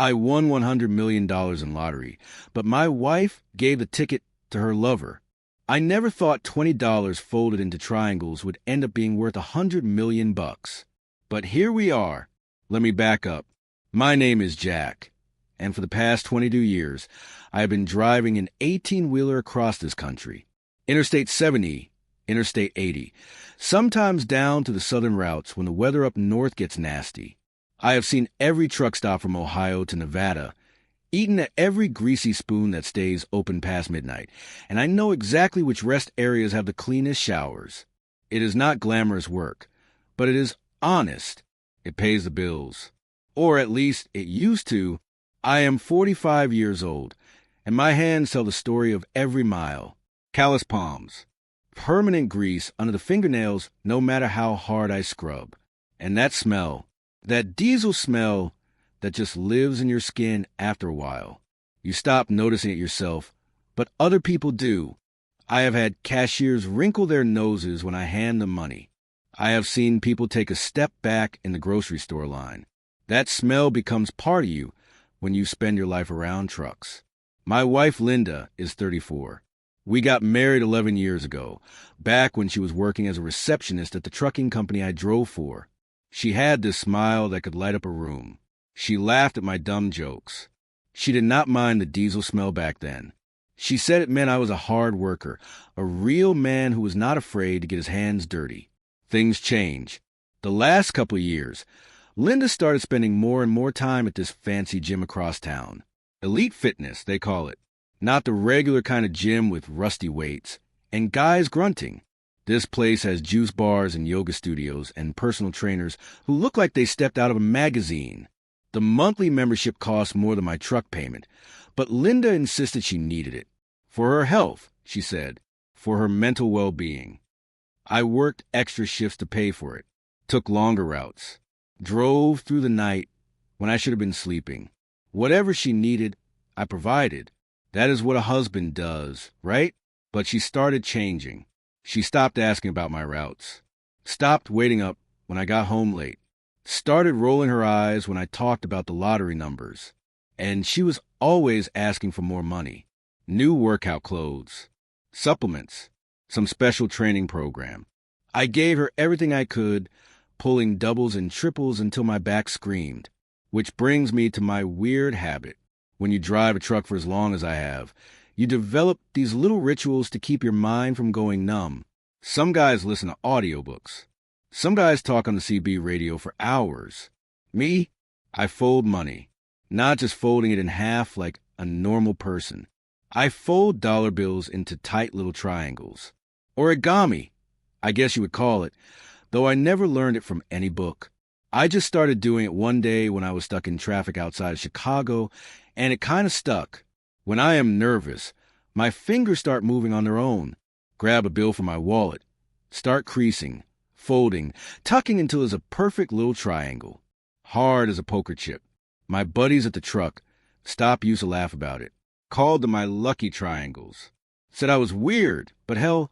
I won $100 million in lottery, but my wife gave the ticket to her lover. I never thought $20 folded into triangles would end up being worth $100 million. But here we are. Let me back up. My name is Jack, and for the past 22 years, I have been driving an 18-wheeler across this country. Interstate 70, Interstate 80, sometimes down to the southern routes when the weather up north gets nasty. I have seen every truck stop from Ohio to Nevada, eaten at every greasy spoon that stays open past midnight, and I know exactly which rest areas have the cleanest showers. It is not glamorous work, but it is honest. It pays the bills. Or at least it used to. I am 45 years old, and my hands tell the story of every mile. Callous palms. Permanent grease under the fingernails no matter how hard I scrub. And that smell, that diesel smell that just lives in your skin after a while. You stop noticing it yourself, but other people do. I have had cashiers wrinkle their noses when I hand them money. I have seen people take a step back in the grocery store line. That smell becomes part of you when you spend your life around trucks. My wife, Linda, is 34. We got married 11 years ago, back when she was working as a receptionist at the trucking company I drove for. She had this smile that could light up a room. She laughed at my dumb jokes. She did not mind the diesel smell back then. She said it meant I was a hard worker, a real man who was not afraid to get his hands dirty. Things change. The last couple of years, Linda started spending more and more time at this fancy gym across town. Elite fitness, they call it. Not the regular kind of gym with rusty weights and guys grunting. This place has juice bars and yoga studios and personal trainers who look like they stepped out of a magazine. The monthly membership costs more than my truck payment, but Linda insisted she needed it. For her health, she said, for her mental well-being. I worked extra shifts to pay for it, took longer routes, drove through the night when I should have been sleeping. Whatever she needed, I provided. That is what a husband does, right? But she started changing. She stopped asking about my routes, stopped waiting up when I got home late, started rolling her eyes when I talked about the lottery numbers. And she was always asking for more money, new workout clothes, supplements, some special training program. I gave her everything I could, pulling doubles and triples until my back screamed. Which brings me to my weird habit. When you drive a truck for as long as I have, you develop these little rituals to keep your mind from going numb. Some guys listen to audiobooks. Some guys talk on the CB radio for hours. Me, I fold money. Not just folding it in half like a normal person. I fold dollar bills into tight little triangles. Origami, I guess you would call it, though I never learned it from any book. I just started doing it one day when I was stuck in traffic outside of Chicago, and it kind of stuck. When I am nervous, my fingers start moving on their own. Grab a bill from my wallet, start creasing, folding, tucking until it's a perfect little triangle. Hard as a poker chip. My buddies at the truck used to laugh about it. Called them my lucky triangles. Said I was weird, but hell,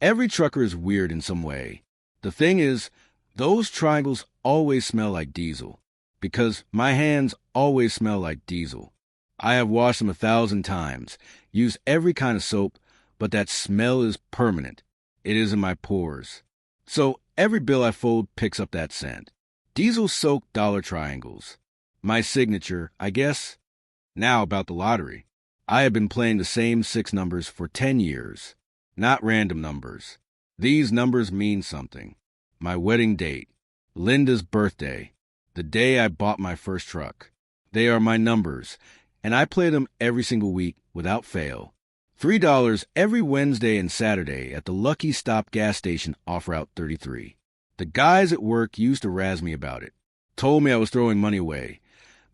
every trucker is weird in some way. The thing is, those triangles always smell like diesel, because my hands always smell like diesel. I have washed them 1,000 times, used every kind of soap, but that smell is permanent. It is in my pores. So every bill I fold picks up that scent. Diesel-soaked dollar triangles. My signature, I guess. Now about the lottery. I have been playing the same 6 numbers for 10 years. Not random numbers. These numbers mean something. My wedding date. Linda's birthday. The day I bought my first truck. They are my numbers, and I play them every single week without fail. $3 every Wednesday and Saturday at the Lucky Stop gas station off Route 33. The guys at work used to razz me about it. Told me I was throwing money away.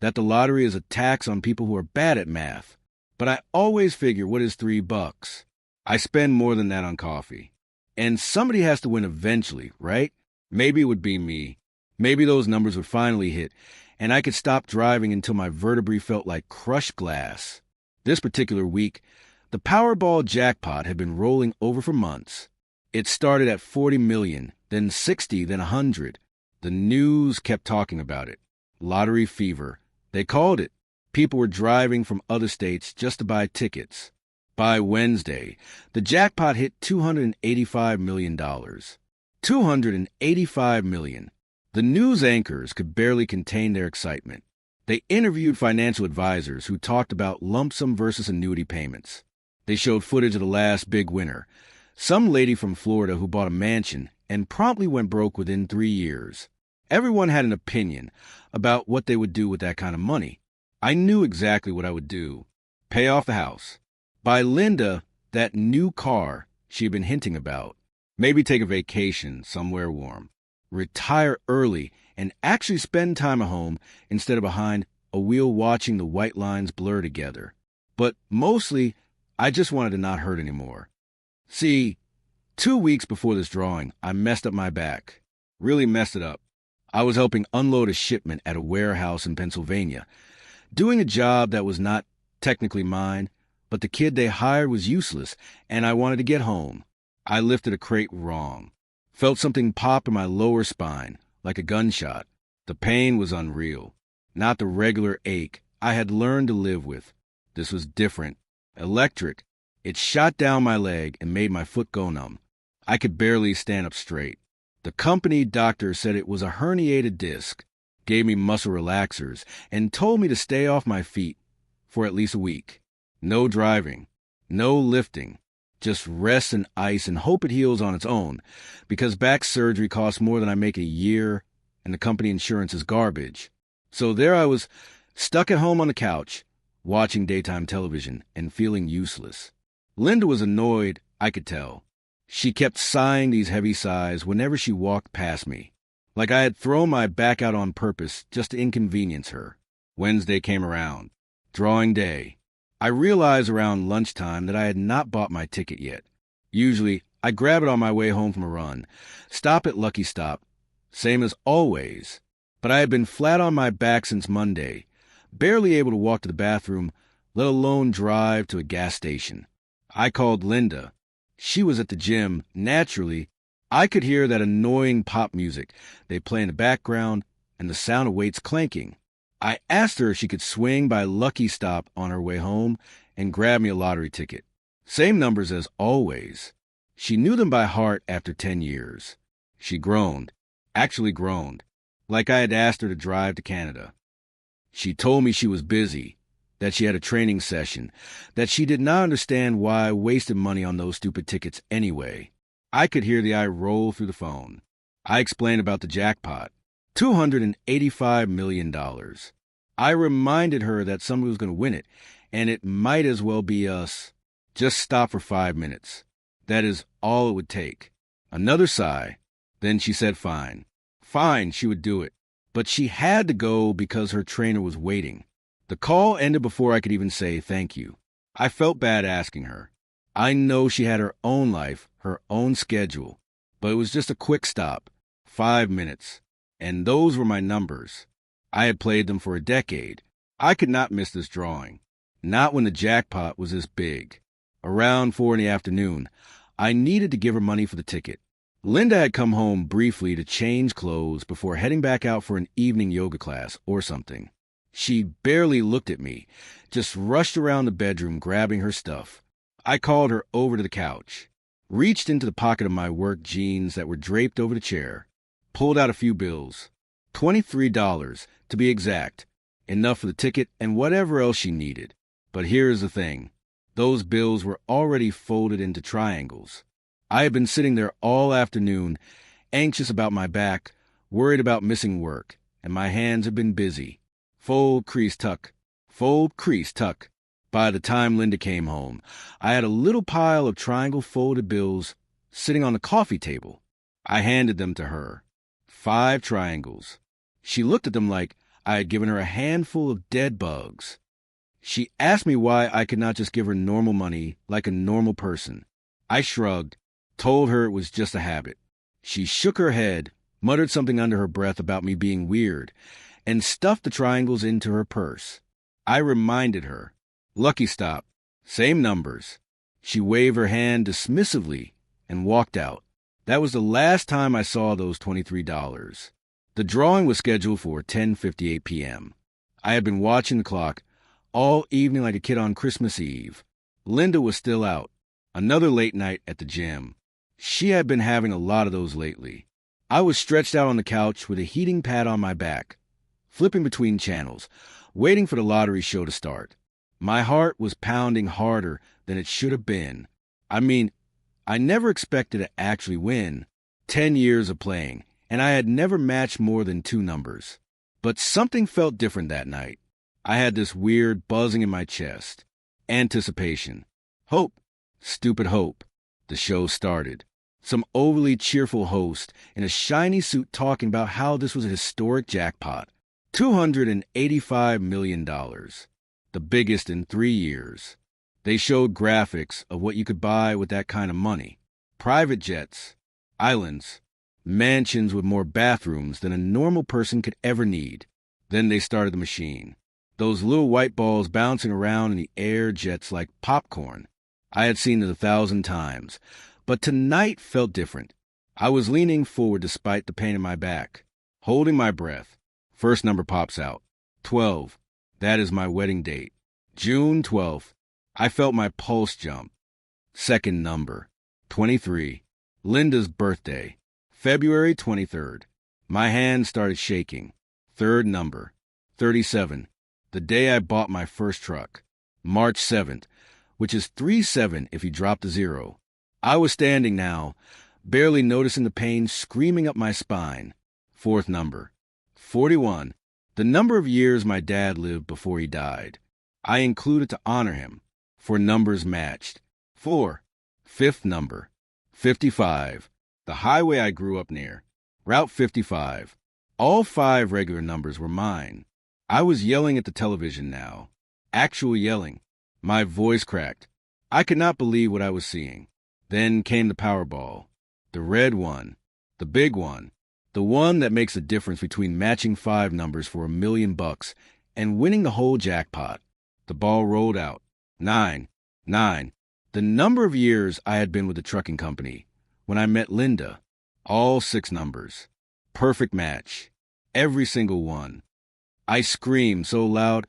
That the lottery is a tax on people who are bad at math. But I always figure, what is $3? I spend more than that on coffee. And somebody has to win eventually, right? Maybe it would be me. Maybe those numbers would finally hit, and I could stop driving until my vertebrae felt like crushed glass. This particular week, the Powerball jackpot had been rolling over for months. It started at 40 million, then 60, then 100. The news kept talking about it. Lottery fever. They called it. People were driving from other states just to buy tickets. By Wednesday, the jackpot hit $285 million. $285 million. The news anchors could barely contain their excitement. They interviewed financial advisors who talked about lump sum versus annuity payments. They showed footage of the last big winner, some lady from Florida who bought a mansion and promptly went broke within 3 years. Everyone had an opinion about what they would do with that kind of money. I knew exactly what I would do. Pay off the house. Buy Linda that new car she had been hinting about. Maybe take a vacation somewhere warm. Retire early and actually spend time at home instead of behind a wheel watching the white lines blur together. But mostly, I just wanted to not hurt anymore. See, 2 weeks before this drawing, I messed up my back. Really messed it up. I was helping unload a shipment at a warehouse in Pennsylvania, doing a job that was not technically mine, but the kid they hired was useless, and I wanted to get home. I lifted a crate wrong. Felt something pop in my lower spine, like a gunshot. The pain was unreal, not the regular ache I had learned to live with. This was different, electric. It shot down my leg and made my foot go numb. I could barely stand up straight. The company doctor said it was a herniated disc, gave me muscle relaxers, and told me to stay off my feet for at least a week. No driving, no lifting, just rest and ice and hope it heals on its own, because back surgery costs more than I make a year and the company insurance is garbage. So there I was, stuck at home on the couch, watching daytime television and feeling useless. Linda was annoyed, I could tell. She kept sighing these heavy sighs whenever she walked past me, like I had thrown my back out on purpose just to inconvenience her. Wednesday came around. Drawing day. I realized around lunchtime that I had not bought my ticket yet. Usually, I grab it on my way home from a run, stop at Lucky Stop, same as always. But I had been flat on my back since Monday, barely able to walk to the bathroom, let alone drive to a gas station. I called Linda. She was at the gym. Naturally, I could hear that annoying pop music they play in the background and the sound of weights clanking. I asked her if she could swing by Lucky Stop on her way home and grab me a lottery ticket. Same numbers as always. She knew them by heart after 10 years. She groaned, actually groaned, like I had asked her to drive to Canada. She told me she was busy, that she had a training session, that she did not understand why I wasted money on those stupid tickets anyway. I could hear the eye roll through the phone. I explained about the jackpot. $285 million. I reminded her that somebody was going to win it, and it might as well be us. Just stop for 5 minutes. That is all it would take. Another sigh. Then she said fine. Fine, she would do it. But she had to go because her trainer was waiting. The call ended before I could even say thank you. I felt bad asking her. I know she had her own life, her own schedule, but it was just a quick stop. 5 minutes. And those were my numbers. I had played them for a decade. I could not miss this drawing. Not when the jackpot was this big. Around 4 p.m, I needed to give her money for the ticket. Linda had come home briefly to change clothes before heading back out for an evening yoga class or something. She barely looked at me, just rushed around the bedroom grabbing her stuff. I called her over to the couch, reached into the pocket of my work jeans that were draped over the chair, pulled out a few bills. $23, to be exact. Enough for the ticket and whatever else she needed. But here's the thing. Those bills were already folded into triangles. I had been sitting there all afternoon, anxious about my back, worried about missing work, and my hands had been busy. Fold, crease, tuck. Fold, crease, tuck. By the time Linda came home, I had a little pile of triangle folded bills sitting on the coffee table. I handed them to her. 5 triangles. She looked at them like I had given her a handful of dead bugs. She asked me why I could not just give her normal money like a normal person. I shrugged, told her it was just a habit. She shook her head, muttered something under her breath about me being weird, and stuffed the triangles into her purse. I reminded her. Lucky Stop. Same numbers. She waved her hand dismissively and walked out. That was the last time I saw those $23. The drawing was scheduled for 10:58 p.m. I had been watching the clock, all evening like a kid on Christmas Eve. Linda was still out. Another late night at the gym. She had been having a lot of those lately. I was stretched out on the couch with a heating pad on my back, flipping between channels, waiting for the lottery show to start. My heart was pounding harder than it should have been. I mean, I never expected to actually win. 10 years of playing, and I had never matched more than 2 numbers. But something felt different that night. I had this weird buzzing in my chest. Anticipation. Hope. Stupid hope. The show started. Some overly cheerful host in a shiny suit talking about how this was a historic jackpot. $285 million. The biggest in 3 years. They showed graphics of what you could buy with that kind of money. Private jets, islands, mansions with more bathrooms than a normal person could ever need. Then they started the machine. Those little white balls bouncing around in the air, jets like popcorn. I had seen it 1,000 times, but tonight felt different. I was leaning forward despite the pain in my back, holding my breath. First number pops out. 12. That is my wedding date. June 12th. I felt my pulse jump. Second number. 23. Linda's birthday. February 23rd. My hand started shaking. Third number. 37. The day I bought my first truck. March 7th, which is 37 if you drop the 0. I was standing now, barely noticing the pain screaming up my spine. Fourth number. 41. The number of years my dad lived before he died. I included to honor him, for numbers matched. 4. Fifth number. 55. The highway I grew up near. Route 55. All 5 regular numbers were mine. I was yelling at the television now. Actual yelling. My voice cracked. I could not believe what I was seeing. Then came the Powerball. The red one. The big one. The one that makes a difference between matching 5 numbers for $1 million and winning the whole jackpot. The ball rolled out. 9. 9. The number of years I had been with the trucking company. When I met Linda. All 6 numbers. Perfect match. Every single one. I screamed so loud,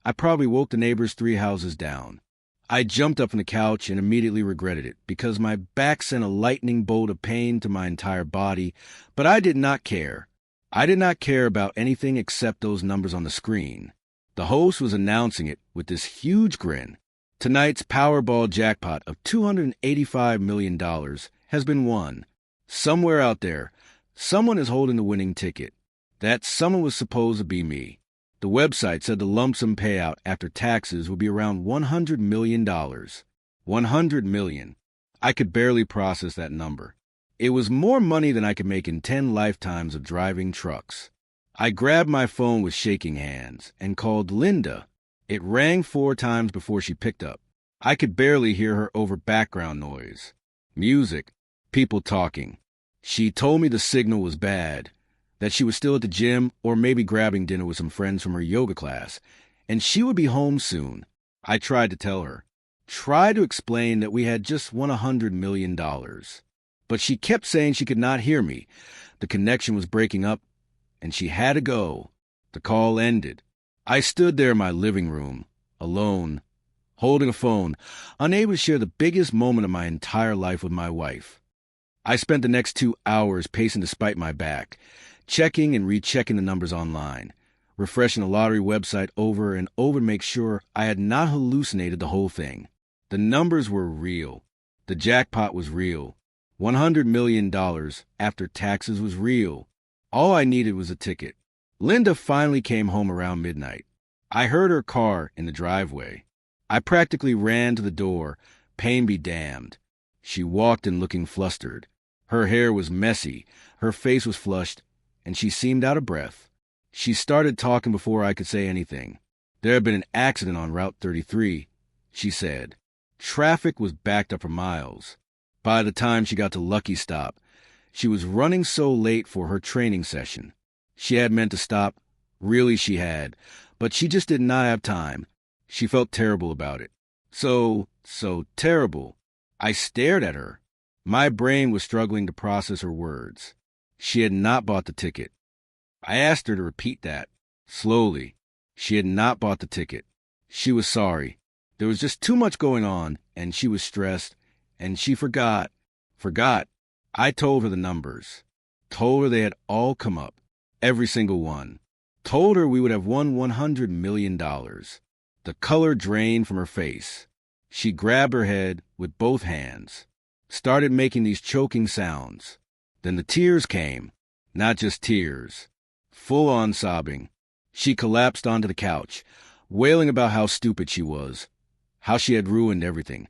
I probably woke the neighbors 3 houses down. I jumped up from the couch and immediately regretted it because my back sent a lightning bolt of pain to my entire body, but I did not care. I did not care about anything except those numbers on the screen. The host was announcing it with this huge grin. Tonight's Powerball jackpot of $285 million has been won. Somewhere out there, someone is holding the winning ticket. That someone was supposed to be me. The website said the lump sum payout after taxes would be around $100 million. $100 million. I could barely process that number. It was more money than I could make in 10 lifetimes of driving trucks. I grabbed my phone with shaking hands and called Linda. It rang 4 times before she picked up. I could barely hear her over background noise. Music. People talking. She told me the signal was bad, that she was still at the gym or maybe grabbing dinner with some friends from her yoga class, and she would be home soon. I tried to tell her. Tried to explain that we had just won $100 million. But she kept saying she could not hear me. The connection was breaking up, and she had to go. The call ended. I stood there in my living room, alone, holding a phone, unable to share the biggest moment of my entire life with my wife. I spent the next 2 hours pacing despite my back, checking and rechecking the numbers online, refreshing the lottery website over and over to make sure I had not hallucinated the whole thing. The numbers were real. The jackpot was real. $100 million after taxes was real. All I needed was a ticket. Linda finally came home around midnight. I heard her car in the driveway. I practically ran to the door, pain be damned. She walked in looking flustered. Her hair was messy, her face was flushed, and she seemed out of breath. She started talking before I could say anything. There had been an accident on Route 33, she said. Traffic was backed up for miles. By the time she got to Lucky Stop, she was running so late for her training session. She had meant to stop, really she had, but she just did not have time. She felt terrible about it. So terrible. I stared at her. My brain was struggling to process her words. She had not bought the ticket. I asked her to repeat that, slowly. She had not bought the ticket. She was sorry. There was just too much going on, and she was stressed, and she forgot. Forgot. I told her the numbers. Told her they had all come up. Every single one. Told her we would have won $100 million. The color drained from her face. She grabbed her head with both hands. Started making these choking sounds. Then the tears came. Not just tears. Full-on sobbing. She collapsed onto the couch, wailing about how stupid she was, how she had ruined everything,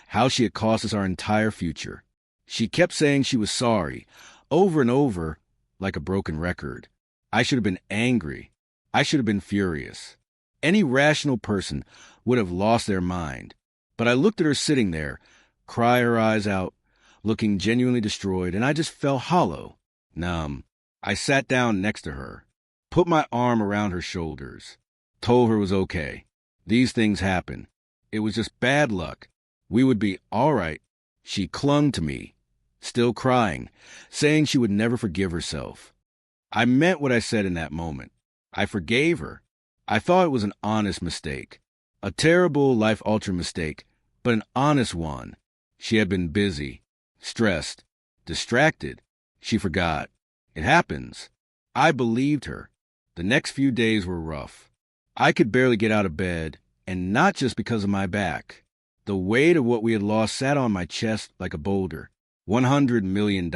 how she had cost us our entire future. She kept saying she was sorry, over and over, like a broken record. I should have been angry. I should have been furious. Any rational person would have lost their mind. But I looked at her sitting there, cry her eyes out, looking genuinely destroyed, and I just felt hollow, numb. I sat down next to her, put my arm around her shoulders, told her it was okay. These things happen. It was just bad luck. We would be all right. She clung to me, still crying, saying she would never forgive herself. I meant what I said in that moment. I forgave her. I thought it was an honest mistake. A terrible, life-altering mistake, but an honest one. She had been busy, stressed, distracted. She forgot. It happens. I believed her. The next few days were rough. I could barely get out of bed, and not just because of my back. The weight of what we had lost sat on my chest like a boulder. $100 million.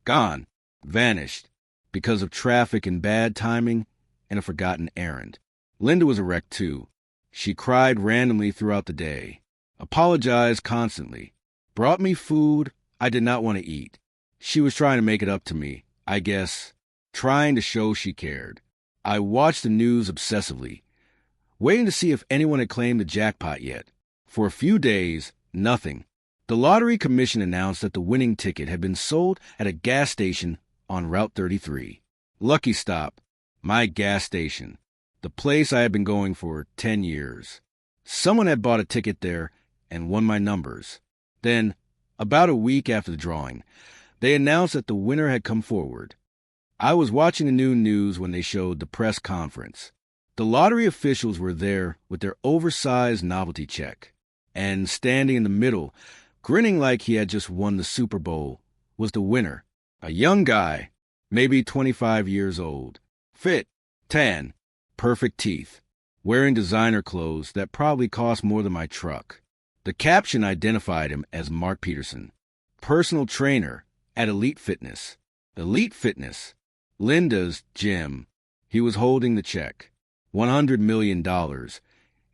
Gone. Vanished. Because of traffic and bad timing and a forgotten errand. Linda was a wreck too. She cried randomly throughout the day. Apologized constantly. Brought me food I did not want to eat. She was trying to make it up to me, I guess. Trying to show she cared. I watched the news obsessively, waiting to see if anyone had claimed the jackpot yet. For a few days, nothing. The Lottery Commission announced that the winning ticket had been sold at a gas station on Route 33. Lucky stop. My gas station. The place I had been going for 10 years. Someone had bought a ticket there and won my numbers. Then, about a week after the drawing, they announced that the winner had come forward. I was watching the new news when they showed the press conference. The lottery officials were there with their oversized novelty check. And standing in the middle, grinning like he had just won the Super Bowl, was the winner. A young guy, maybe 25 years old. Fit, tan, perfect teeth. Wearing designer clothes that probably cost more than my truck. The caption identified him as Mark Peterson. Personal trainer at Elite Fitness. Elite Fitness. Linda's gym. He was holding the check. $100 million.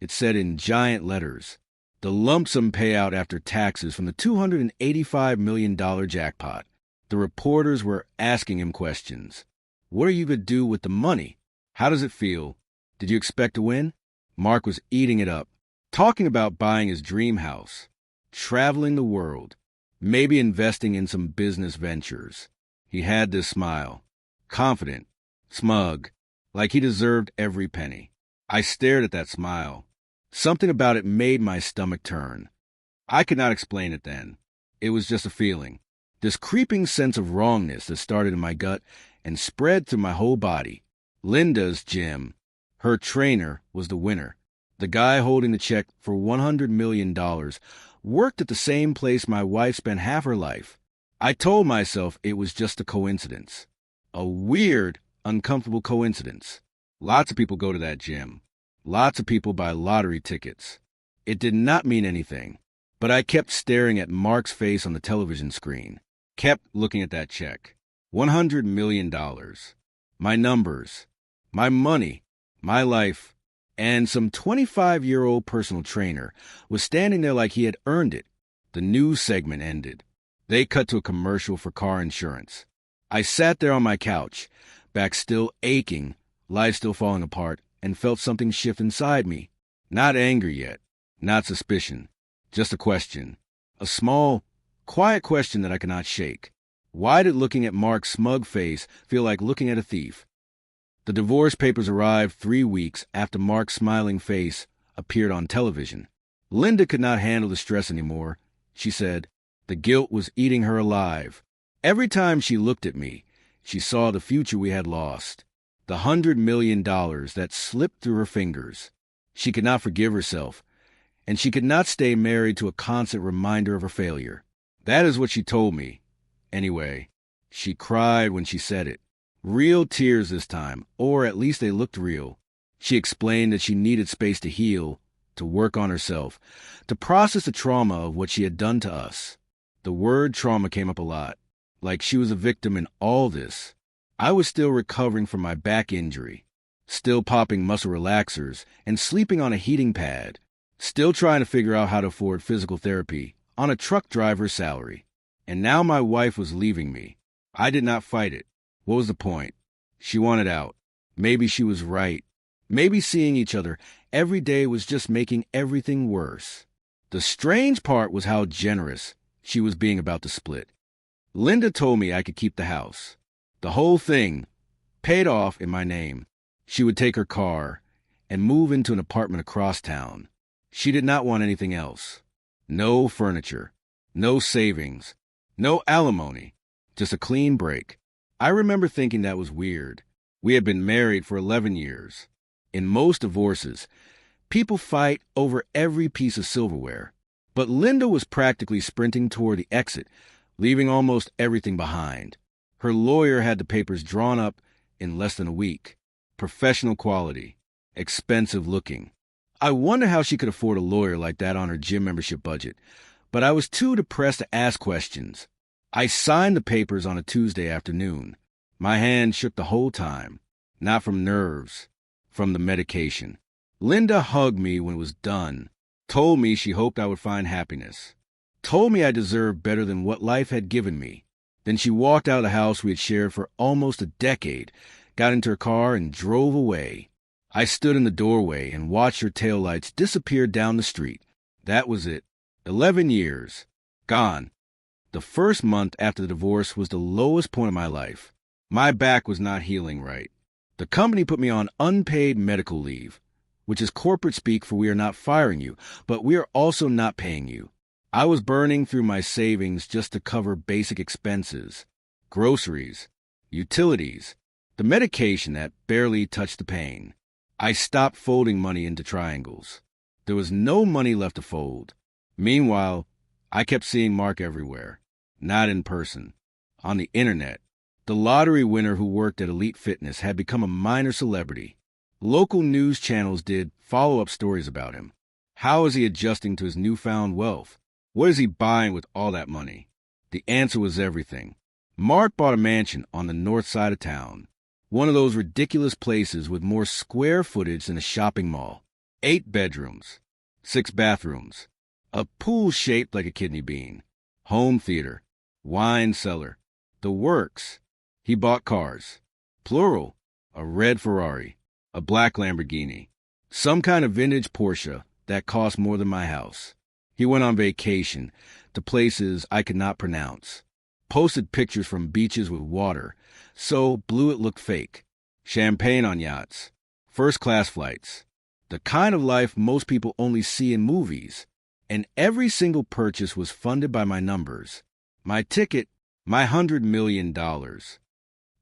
It said in giant letters. The lump sum payout after taxes from the $285 million jackpot. The reporters were asking him questions. What are you going to do with the money? How does it feel? Did you expect to win? Mark was eating it up, talking about buying his dream house, traveling the world, maybe investing in some business ventures. He had this smile, confident, smug, like he deserved every penny. I stared at that smile. Something about it made my stomach turn. I could not explain it then. It was just a feeling. This creeping sense of wrongness that started in my gut and spread through my whole body. Linda's gym. Her trainer was the winner. The guy holding the check for $100 million worked at the same place my wife spent half her life. I told myself it was just a coincidence. A weird, uncomfortable coincidence. Lots of people go to that gym. Lots of people buy lottery tickets. It did not mean anything, but I kept staring at Mark's face on the television screen. Kept looking at that check. $100 million. My numbers. My money. My life. And some 25-year-old personal trainer was standing there like he had earned it. The news segment ended. They cut to a commercial for car insurance. I sat there on my couch, back still aching, life still falling apart, and felt something shift inside me. Not anger yet. Not suspicion. Just a question. A small, quiet question that I could not shake. Why did looking at Mark's smug face feel like looking at a thief? The divorce papers arrived 3 weeks after Mark's smiling face appeared on television. Linda could not handle the stress anymore. She said, the guilt was eating her alive. Every time she looked at me, she saw the future we had lost. The $100 million that slipped through her fingers. She could not forgive herself, and she could not stay married to a constant reminder of her failure. That is what she told me. Anyway, she cried when she said it. Real tears this time, or at least they looked real. She explained that she needed space to heal, to work on herself, to process the trauma of what she had done to us. The word trauma came up a lot, like she was a victim in all this. I was still recovering from my back injury, still popping muscle relaxers and sleeping on a heating pad, still trying to figure out how to afford physical therapy on a truck driver's salary. And now my wife was leaving me. I did not fight it. What was the point? She wanted out. Maybe she was right. Maybe seeing each other every day was just making everything worse. The strange part was how generous she was being about the split. Linda told me I could keep the house. The whole thing, paid off in my name. She would take her car and move into an apartment across town. She did not want anything else. No furniture, no savings, no alimony, just a clean break. I remember thinking that was weird. We had been married for 11 years. In most divorces, people fight over every piece of silverware. But Linda was practically sprinting toward the exit, leaving almost everything behind. Her lawyer had the papers drawn up in less than a week. Professional quality. Expensive looking. I wonder how she could afford a lawyer like that on her gym membership budget. But I was too depressed to ask questions. I signed the papers on a Tuesday afternoon. My hand shook the whole time. Not from nerves, from the medication. Linda hugged me when it was done. Told me she hoped I would find happiness. Told me I deserved better than what life had given me. Then she walked out of the house we had shared for almost a decade, got into her car, and drove away. I stood in the doorway and watched her taillights disappear down the street. That was it. 11 years. Gone. The first month after the divorce was the lowest point of my life. My back was not healing right. The company put me on unpaid medical leave, which is corporate speak for we are not firing you, but we are also not paying you. I was burning through my savings just to cover basic expenses, groceries, utilities, the medication that barely touched the pain. I stopped folding money into triangles. There was no money left to fold. Meanwhile, I kept seeing Mark everywhere, not in person, on the internet. The lottery winner who worked at Elite Fitness had become a minor celebrity. Local news channels did follow-up stories about him. How is he adjusting to his newfound wealth? What is he buying with all that money? The answer was everything. Mark bought a mansion on the north side of town. One of those ridiculous places with more square footage than a shopping mall. 8 bedrooms, 6 bathrooms, a pool shaped like a kidney bean, home theater, wine cellar, the works. He bought cars, plural, a red Ferrari, a black Lamborghini, some kind of vintage Porsche that cost more than my house. He went on vacation to places I could not pronounce, posted pictures from beaches with water, so blue it looked fake, champagne on yachts, first-class flights, the kind of life most people only see in movies. And every single purchase was funded by my numbers. My ticket, my $100 million.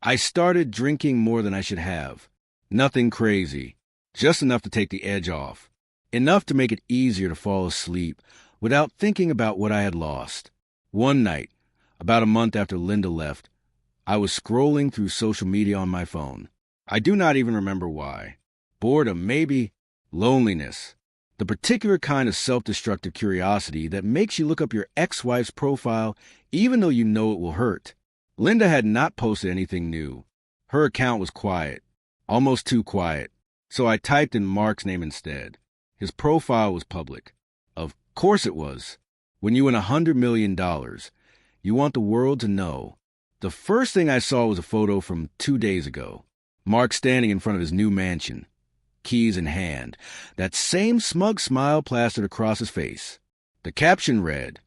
I started drinking more than I should have. Nothing crazy, just enough to take the edge off. Enough to make it easier to fall asleep without thinking about what I had lost. One night, about a month after Linda left, I was scrolling through social media on my phone. I do not even remember why. Boredom, maybe. Loneliness. The particular kind of self-destructive curiosity that makes you look up your ex-wife's profile even though you know it will hurt. Linda had not posted anything new. Her account was quiet, almost too quiet, so I typed in Mark's name instead. His profile was public. Of course it was. When you win $100 million, you want the world to know. The first thing I saw was a photo from 2 days ago. Mark standing in front of his new mansion, keys in hand, that same smug smile plastered across his face. The caption read,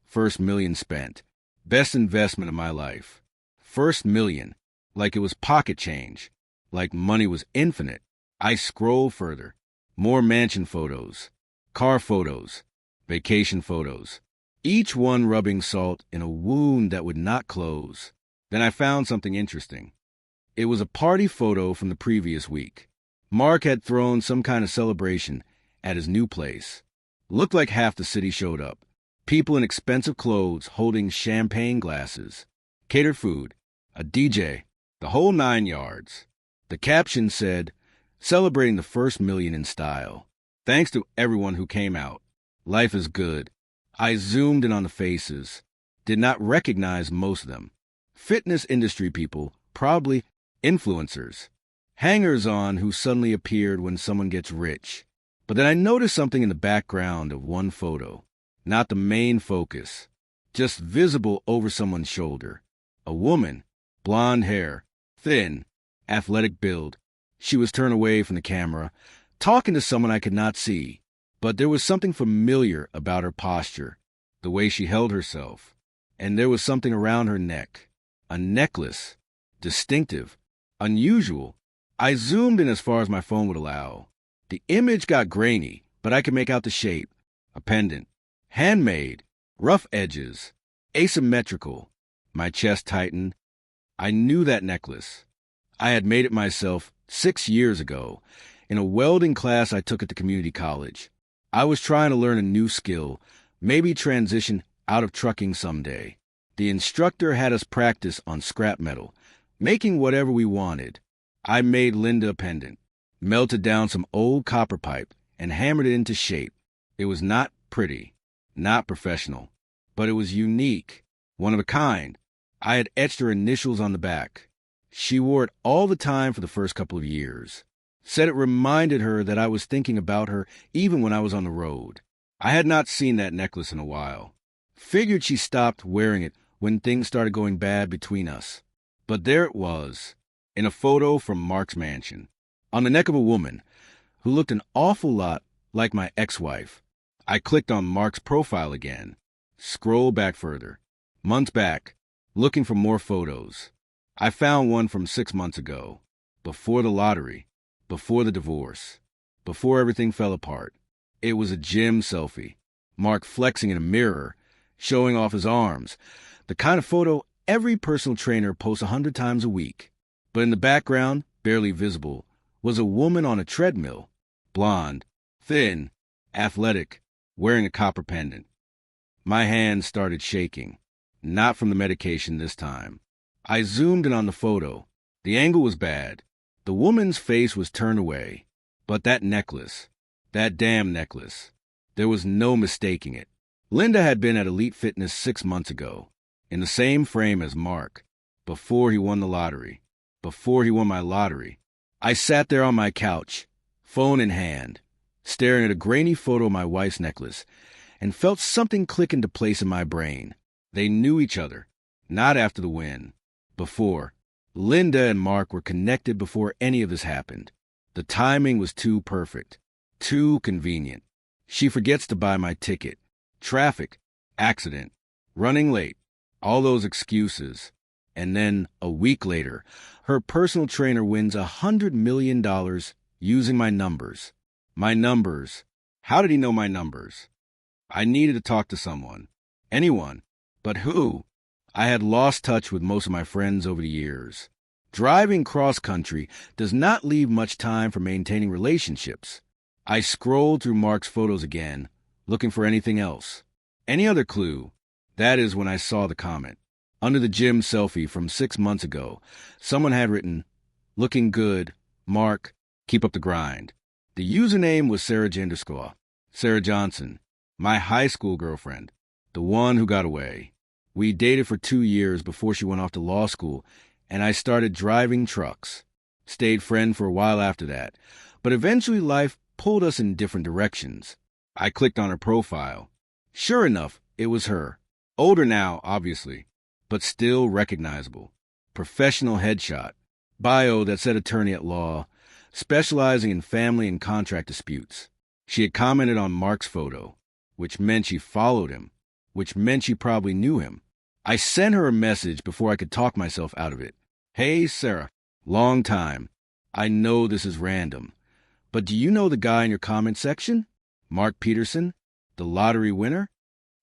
"First million spent. Best investment of my life." First million, like it was pocket change, like money was infinite. I scrolled further. More mansion photos, car photos, vacation photos, each one rubbing salt in a wound that would not close. Then I found something interesting. It was a party photo from the previous week. Mark had thrown some kind of celebration, at his new place. Looked like half the city showed up. People in expensive clothes holding champagne glasses. Catered food. A DJ. The whole 9 yards. The caption said, "Celebrating the first million in style. Thanks to everyone who came out. Life is good." I zoomed in on the faces. Did not recognize most of them. Fitness industry people, probably influencers. Hangers-on who suddenly appeared when someone gets rich. But then I noticed something in the background of one photo. Not the main focus. Just visible over someone's shoulder. A woman. Blonde hair. Thin. Athletic build. She was turned away from the camera, talking to someone I could not see. But there was something familiar about her posture. The way she held herself. And there was something around her neck. A necklace. Distinctive. Unusual. I zoomed in as far as my phone would allow. The image got grainy, but I could make out the shape. A pendant. Handmade. Rough edges. Asymmetrical. My chest tightened. I knew that necklace. I had made it myself 6 years ago, in a welding class I took at the community college. I was trying to learn a new skill, maybe transition out of trucking someday. The instructor had us practice on scrap metal, making whatever we wanted. I made Linda a pendant, melted down some old copper pipe, and hammered it into shape. It was not pretty, not professional, but it was unique, one of a kind. I had etched her initials on the back. She wore it all the time for the first couple of years. Said it reminded her that I was thinking about her even when I was on the road. I had not seen that necklace in a while. Figured she stopped wearing it when things started going bad between us. But there it was, in a photo from Mark's mansion, on the neck of a woman who looked an awful lot like my ex-wife. I clicked on Mark's profile again. Scroll back further. Months back, looking for more photos. I found one from 6 months ago, before the lottery, before the divorce, before everything fell apart. It was a gym selfie, Mark flexing in a mirror, showing off his arms, the kind of photo every personal trainer posts 100 times a week. But in the background, barely visible, was a woman on a treadmill, blonde, thin, athletic, wearing a copper pendant. My hands started shaking, not from the medication this time. I zoomed in on the photo. The angle was bad. The woman's face was turned away. But that necklace, that damn necklace, there was no mistaking it. Linda had been at Elite Fitness 6 months ago, in the same frame as Mark, before he won the lottery, before he won my lottery. I sat there on my couch, phone in hand, staring at a grainy photo of my wife's necklace, and felt something click into place in my brain. They knew each other, not after the win. Before. Linda and Mark were connected before any of this happened. The timing was too perfect, too convenient. She forgets to buy my ticket. Traffic, accident, running late, all those excuses. And then, a week later, her personal trainer wins $100 million using my numbers. My numbers. How did he know my numbers? I needed to talk to someone. Anyone. But who? I had lost touch with most of my friends over the years. Driving cross-country does not leave much time for maintaining relationships. I scrolled through Mark's photos again, looking for anything else. Any other clue? That is when I saw the comment. Under the gym selfie from 6 months ago, someone had written, "Looking good, Mark, keep up the grind." The username was Sarah Janderscore, Sarah Johnson, my high school girlfriend, the one who got away. We dated for 2 years before she went off to law school, and I started driving trucks. Stayed friend for a while after that, but eventually life pulled us in different directions. I clicked on her profile. Sure enough, it was her. Older now, obviously, but still recognizable. Professional headshot. Bio that said attorney at law, specializing in family and contract disputes. She had commented on Mark's photo, which meant she followed him, which meant she probably knew him. I sent her a message before I could talk myself out of it. "Hey, Sarah, long time. I know this is random, but do you know the guy in your comment section? Mark Peterson, the lottery winner?"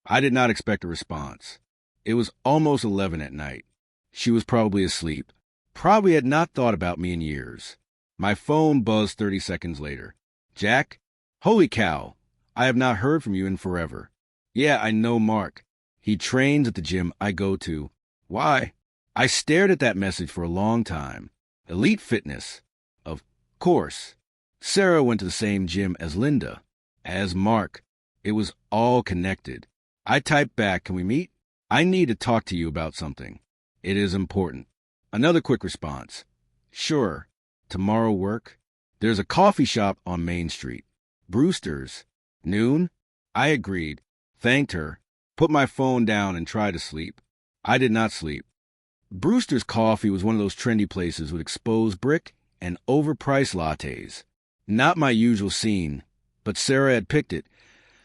I did not expect a response. It was almost 11 at night. She was probably asleep. Probably had not thought about me in years. My phone buzzed 30 seconds later. "Jack, Holy cow, I have not heard from you in forever. Yeah, I know Mark. He trains at the gym I go to. Why? I stared at that message for a long time. Elite Fitness. Of course. Sarah went to the same gym as Linda, as Mark. It was all connected. I typed back, can we meet? I need to talk to you about something. It is important. Another quick response. Sure. Tomorrow work? There's a coffee shop on Main Street. Brewster's. Noon? I agreed, thanked her, put my phone down and tried to sleep. I did not sleep. Brewster's Coffee was one of those trendy places with exposed brick and overpriced lattes. Not my usual scene, but Sarah had picked it,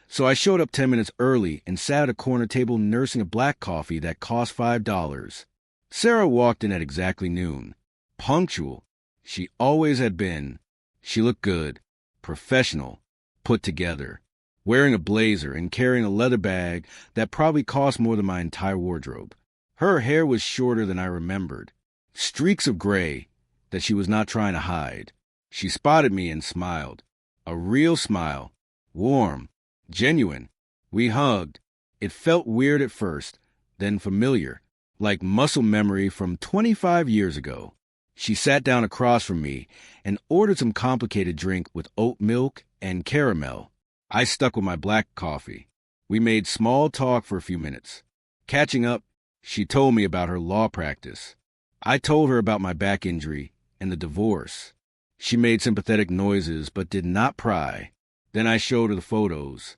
so I showed up 10 minutes early and sat at a corner table nursing a black coffee that cost $5. Sarah walked in at exactly noon. Punctual. She always had been. She looked good, professional, put together, wearing a blazer and carrying a leather bag that probably cost more than my entire wardrobe. Her hair was shorter than I remembered, streaks of gray that she was not trying to hide. She spotted me and smiled. A real smile. Warm. Genuine. We hugged. It felt weird at first, then familiar, like muscle memory from 25 years ago. She sat down across from me and ordered some complicated drink with oat milk and caramel. I stuck with my black coffee. We made small talk for a few minutes. Catching up, she told me about her law practice. I told her about my back injury and the divorce. She made sympathetic noises but did not pry. Then I showed her the photos.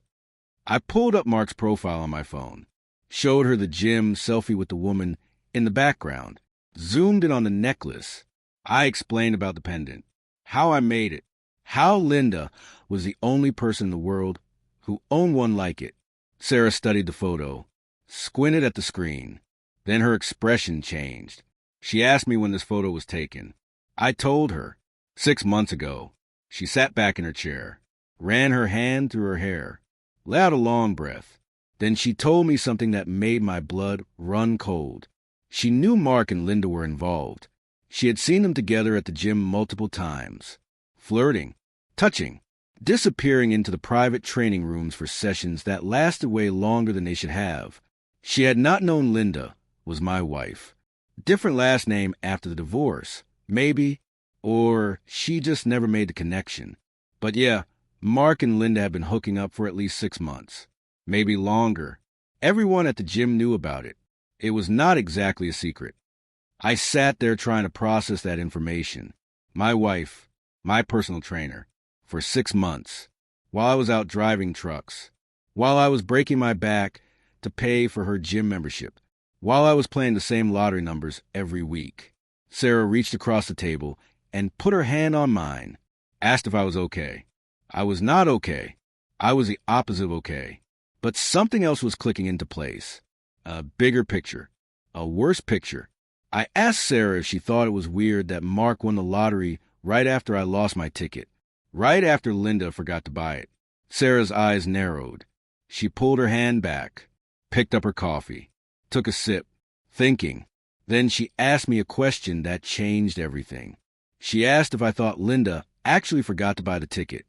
I pulled up Mark's profile on my phone, showed her the gym selfie with the woman in the background, zoomed in on the necklace. I explained about the pendant, how I made it, how Linda was the only person in the world who owned one like it. Sarah studied the photo, squinted at the screen. Then her expression changed. She asked me when this photo was taken. I told her, 6 months ago. She sat back in her chair, ran her hand through her hair, let out a long breath. Then she told me something that made my blood run cold. She knew Mark and Linda were involved. She had seen them together at the gym multiple times, flirting, touching, disappearing into the private training rooms for sessions that lasted way longer than they should have. She had not known Linda was my wife. Different last name after the divorce, maybe, or she just never made the connection. But yeah, Mark and Linda had been hooking up for at least 6 months, maybe longer. Everyone at the gym knew about it. It was not exactly a secret. I sat there trying to process that information. My wife, my personal trainer, for 6 months, while I was out driving trucks, while I was breaking my back to pay for her gym membership, while I was playing the same lottery numbers every week. Sarah reached across the table and put her hand on mine, asked if I was okay. I was not okay. I was the opposite of okay. But something else was clicking into place. A bigger picture. A worse picture. I asked Sarah if she thought it was weird that Mark won the lottery right after I lost my ticket, right after Linda forgot to buy it. Sarah's eyes narrowed. She pulled her hand back, picked up her coffee, took a sip, thinking. Then she asked me a question that changed everything. She asked if I thought Linda actually forgot to buy the ticket.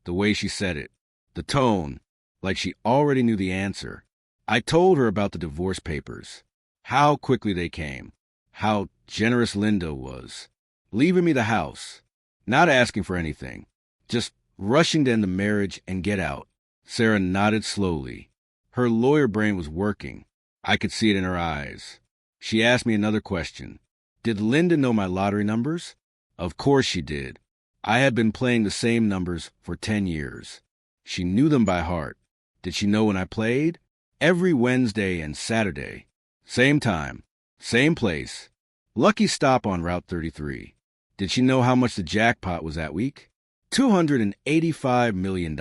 The way she said it, the tone, like she already knew the answer. I told her about the divorce papers, how quickly they came, how generous Linda was, leaving me the house, not asking for anything, just rushing to end the marriage and get out. Sarah nodded slowly. Her lawyer brain was working. I could see it in her eyes. She asked me another question. Did Linda know my lottery numbers? Of course she did. I had been playing the same numbers for 10 years. She knew them by heart. Did she know when I played? Every Wednesday and Saturday. Same time, same place. Lucky stop on Route 33. Did she know how much the jackpot was that week? $285 million.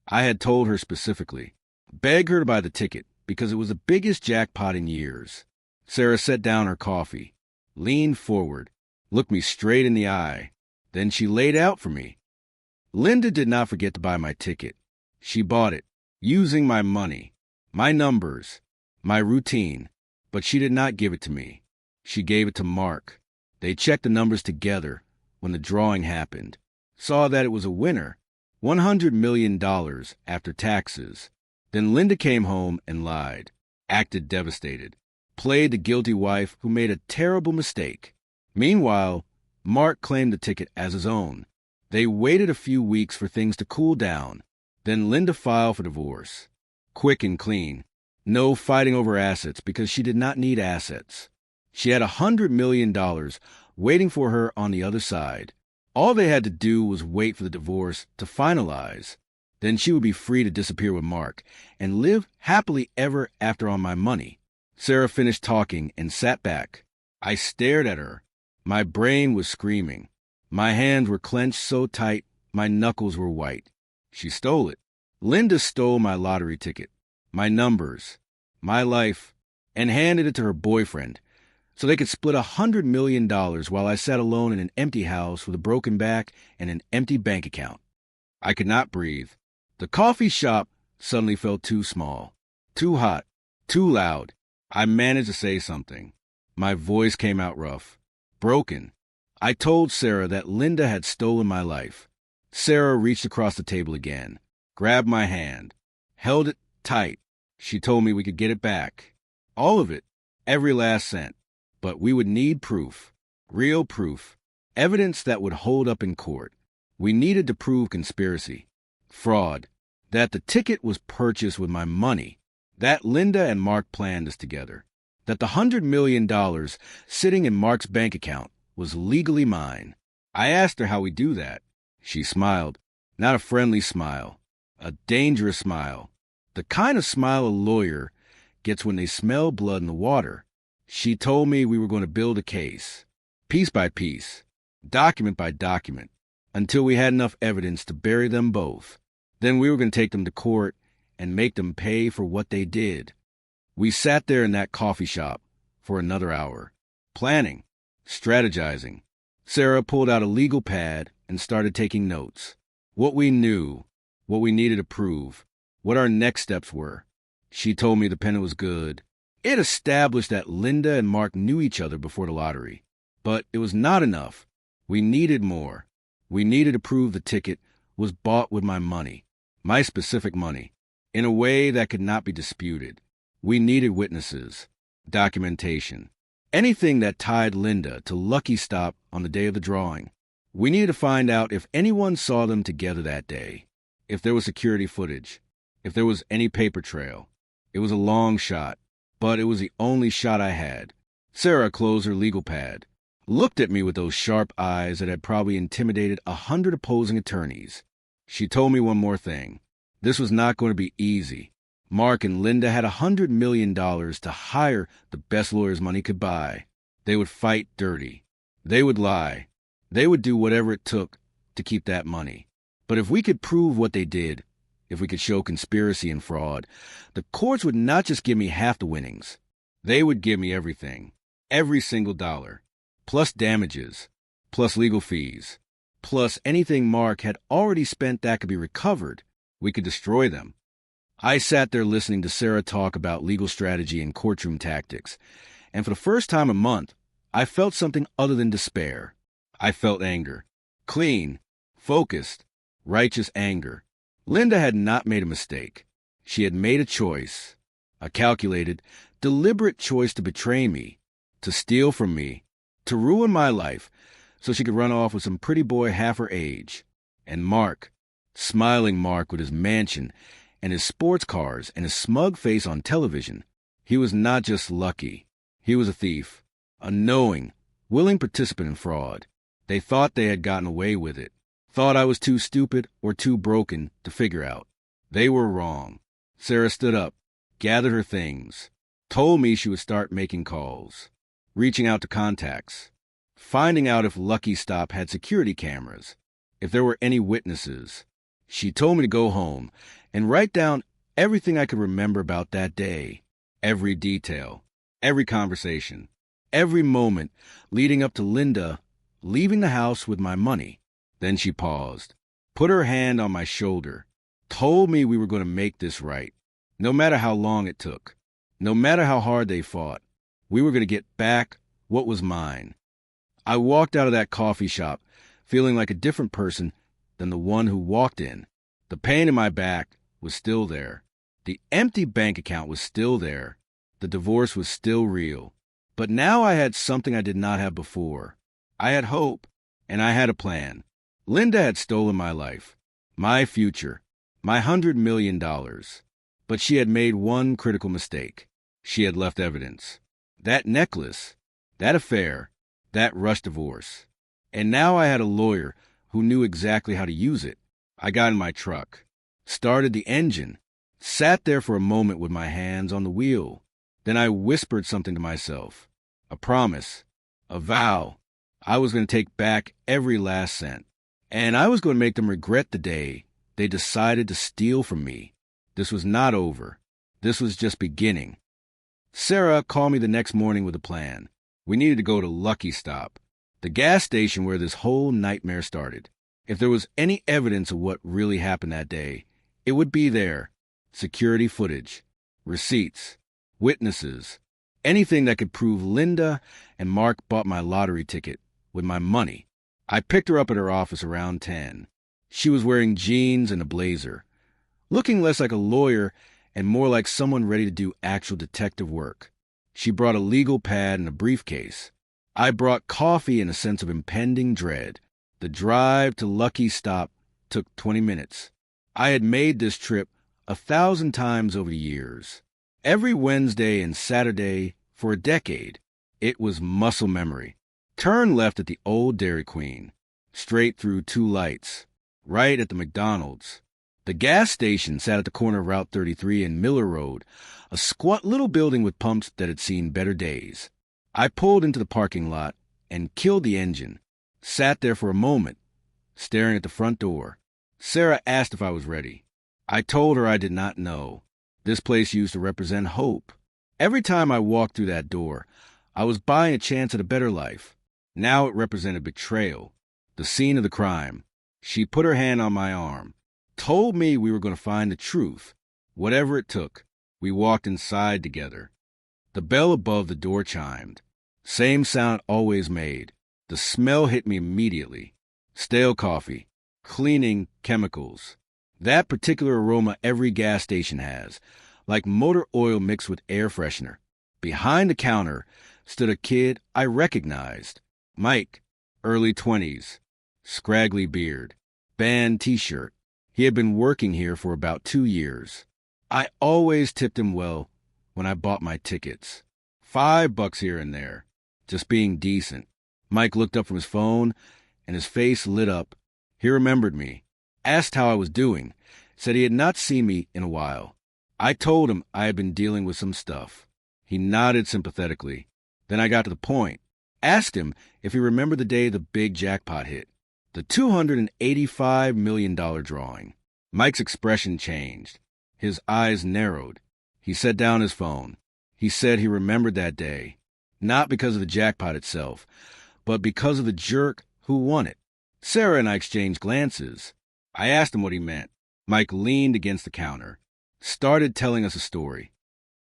I had told her specifically. Beg her to buy the ticket because it was the biggest jackpot in years. Sarah set down her coffee, leaned forward, looked me straight in the eye. Then she laid out for me. Linda did not forget to buy my ticket. She bought it, using my money, my numbers, my routine, but she did not give it to me. She gave it to Mark. They checked the numbers together when the drawing happened, saw that it was a winner, $100 million after taxes. Then Linda came home and lied, acted devastated, played the guilty wife who made a terrible mistake. Meanwhile, Mark claimed the ticket as his own. They waited a few weeks for things to cool down. Then Linda filed for divorce. Quick and clean. No fighting over assets because she did not need assets. She had $100 million waiting for her on the other side. All they had to do was wait for the divorce to finalize. Then she would be free to disappear with Mark and live happily ever after on my money. Sarah finished talking and sat back. I stared at her. My brain was screaming. My hands were clenched so tight, my knuckles were white. She stole it. Linda stole my lottery ticket, my numbers, my life, and handed it to her boyfriend so they could split $100 million while I sat alone in an empty house with a broken back and an empty bank account. I could not breathe. The coffee shop suddenly felt too small, too hot, too loud. I managed to say something. My voice came out rough, broken. I told Sarah that Linda had stolen my life. Sarah reached across the table again, grabbed my hand, held it tight. She told me we could get it back. All of it, every last cent. But we would need proof, real proof, evidence that would hold up in court. We needed to prove conspiracy, fraud, that the ticket was purchased with my money, that Linda and Mark planned this together, that the $100 million sitting in Mark's bank account was legally mine. I asked her how we do that. She smiled, not a friendly smile, a dangerous smile, the kind of smile a lawyer gets when they smell blood in the water. She told me we were going to build a case, piece by piece, document by document, until we had enough evidence to bury them both. Then we were going to take them to court and make them pay for what they did. We sat there in that coffee shop for another hour, planning, strategizing. Sarah pulled out a legal pad and started taking notes. What we knew, what we needed to prove, what our next steps were. She told me the pen was good. It established that Linda and Mark knew each other before the lottery. But it was not enough. We needed more. We needed to prove the ticket was bought with my money, my specific money, in a way that could not be disputed. We needed witnesses, documentation, anything that tied Linda to Lucky Stop on the day of the drawing. We needed to find out if anyone saw them together that day, if there was security footage, if there was any paper trail. It was a long shot, but it was the only shot I had. Sarah closed her legal pad, looked at me with those sharp eyes that had probably intimidated 100 opposing attorneys. She told me one more thing. This was not going to be easy. Mark and Linda had $100 million to hire the best lawyers money could buy. They would fight dirty. They would lie. They would do whatever it took to keep that money. But if we could prove what they did, if we could show conspiracy and fraud, the courts would not just give me half the winnings. They would give me everything, every single dollar, plus damages, plus legal fees, plus anything Mark had already spent that could be recovered. We could destroy them. I sat there listening to Sarah talk about legal strategy and courtroom tactics, and for the first time in a month, I felt something other than despair. I felt anger. Clean, focused, righteous anger. Linda had not made a mistake. She had made a choice, a calculated, deliberate choice to betray me, to steal from me, to ruin my life so she could run off with some pretty boy half her age. And Mark, smiling Mark with his mansion and his sports cars and his smug face on television, he was not just lucky. He was a thief, a knowing, willing participant in fraud. They thought they had gotten away with it. Thought I was too stupid or too broken to figure out. They were wrong. Sarah stood up, gathered her things, told me she would start making calls, reaching out to contacts, finding out if Lucky Stop had security cameras, if there were any witnesses. She told me to go home and write down everything I could remember about that day, every detail, every conversation, every moment leading up to Linda leaving the house with my money. Then she paused, put her hand on my shoulder, told me we were going to make this right. No matter how long it took, no matter how hard they fought, we were going to get back what was mine. I walked out of that coffee shop feeling like a different person than the one who walked in. The pain in my back was still there. The empty bank account was still there. The divorce was still real. But now I had something I did not have before. I had hope, and I had a plan. Linda had stolen my life, my future, my $100 million. But she had made one critical mistake. She had left evidence. That necklace, that affair, that rush divorce. And now I had a lawyer who knew exactly how to use it. I got in my truck, started the engine, sat there for a moment with my hands on the wheel. Then I whispered something to myself. A promise, a vow. I was going to take back every last cent. And I was going to make them regret the day they decided to steal from me. This was not over. This was just beginning. Sarah called me the next morning with a plan. We needed to go to Lucky Stop, the gas station where this whole nightmare started. If there was any evidence of what really happened that day, it would be there. Security footage, receipts, witnesses, anything that could prove Linda and Mark bought my lottery ticket with my money. I picked her up at her office around 10. She was wearing jeans and a blazer, looking less like a lawyer and more like someone ready to do actual detective work. She brought a legal pad and a briefcase. I brought coffee and a sense of impending dread. The drive to Lucky Stop took 20 minutes. I had made this trip 1,000 times over the years. Every Wednesday and Saturday for a decade. It was muscle memory. Turn left at the old Dairy Queen, straight through 2 lights, right at the McDonald's. The gas station sat at the corner of Route 33 and Miller Road, a squat little building with pumps that had seen better days. I pulled into the parking lot and killed the engine, sat there for a moment, staring at the front door. Sarah asked if I was ready. I told her I did not know. This place used to represent hope. Every time I walked through that door, I was buying a chance at a better life. Now it represented betrayal, the scene of the crime. She put her hand on my arm, told me we were going to find the truth, whatever it took. We walked inside together. The bell above the door chimed. Same sound always made. The smell hit me immediately. Stale coffee, cleaning chemicals. That particular aroma every gas station has, like motor oil mixed with air freshener. Behind the counter stood a kid I recognized. Mike, early 20s, scraggly beard, band t-shirt. He had been working here for about 2 years. I always tipped him well when I bought my tickets. $5 here and there, just being decent. Mike looked up from his phone, and his face lit up. He remembered me, asked how I was doing, said he had not seen me in a while. I told him I had been dealing with some stuff. He nodded sympathetically. Then I got to the point. Asked him if he remembered the day the big jackpot hit, the $285 million drawing. Mike's expression changed. His eyes narrowed. He set down his phone. He said he remembered that day, not because of the jackpot itself, but because of the jerk who won it. Sarah and I exchanged glances. I asked him what he meant. Mike leaned against the counter, started telling us a story.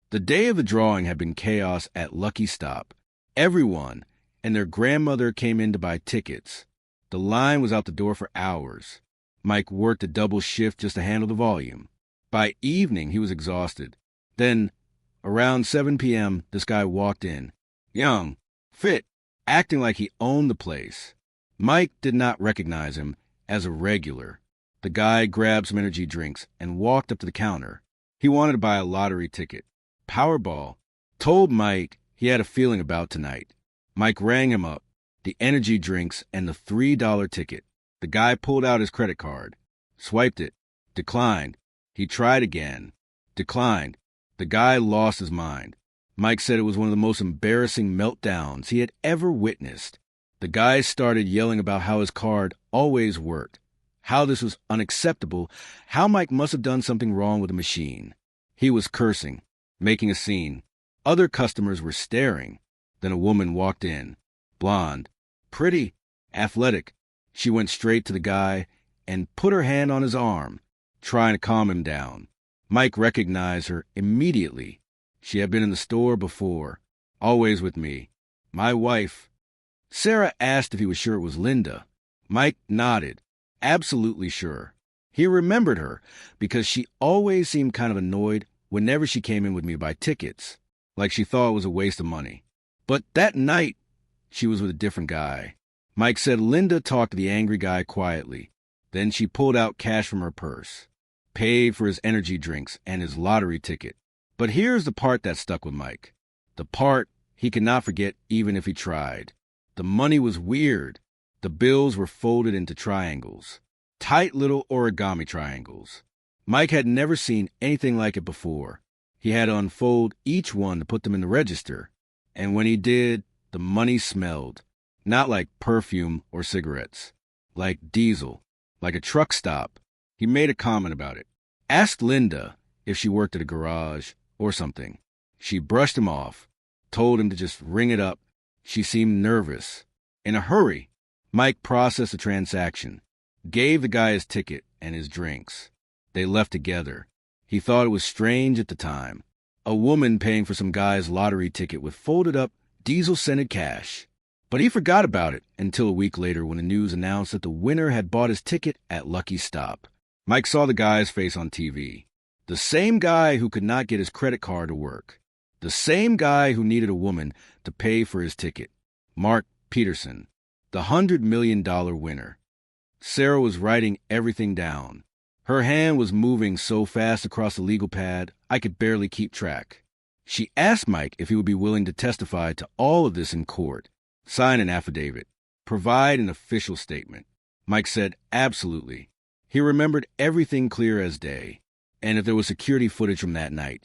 The day of the drawing had been chaos at Lucky Stop. Everyone and their grandmother came in to buy tickets. The line was out the door for hours. Mike worked a double shift just to handle the volume. By evening, he was exhausted. Then, around 7 p.m., this guy walked in. Young, fit, acting like he owned the place. Mike did not recognize him as a regular. The guy grabbed some energy drinks and walked up to the counter. He wanted to buy a lottery ticket. Powerball. Told Mike he had a feeling about tonight. Mike rang him up, the energy drinks and the $3 ticket. The guy pulled out his credit card, swiped it, declined. He tried again, declined. The guy lost his mind. Mike said it was one of the most embarrassing meltdowns he had ever witnessed. The guy started yelling about how his card always worked, how this was unacceptable, how Mike must have done something wrong with the machine. He was cursing, making a scene. Other customers were staring. Then a woman walked in, blonde, pretty, athletic. She went straight to the guy and put her hand on his arm, trying to calm him down. Mike recognized her immediately. She had been in the store before, always with me. My wife. Sarah asked if he was sure it was Linda. Mike nodded, absolutely sure. He remembered her because she always seemed kind of annoyed whenever she came in with me to buy tickets, like she thought it was a waste of money. But that night, she was with a different guy. Mike said Linda talked to the angry guy quietly. Then she pulled out cash from her purse, paid for his energy drinks and his lottery ticket. But here's the part that stuck with Mike. The part he could not forget even if he tried. The money was weird. The bills were folded into triangles. Tight little origami triangles. Mike had never seen anything like it before. He had to unfold each one to put them in the register. And when he did, the money smelled. Not like perfume or cigarettes. Like diesel. Like a truck stop. He made a comment about it. Asked Linda if she worked at a garage or something. She brushed him off. Told him to just ring it up. She seemed nervous. In a hurry, Mike processed the transaction. Gave the guy his ticket and his drinks. They left together. He thought it was strange at the time. A woman paying for some guy's lottery ticket with folded up, diesel-scented cash. But he forgot about it until a week later when the news announced that the winner had bought his ticket at Lucky Stop. Mike saw the guy's face on TV. The same guy who could not get his credit card to work. The same guy who needed a woman to pay for his ticket. Mark Peterson, the $100 million winner. Sarah was writing everything down. Her hand was moving so fast across the legal pad, I could barely keep track. She asked Mike if he would be willing to testify to all of this in court, sign an affidavit, provide an official statement. Mike said absolutely. He remembered everything clear as day. And if there was security footage from that night,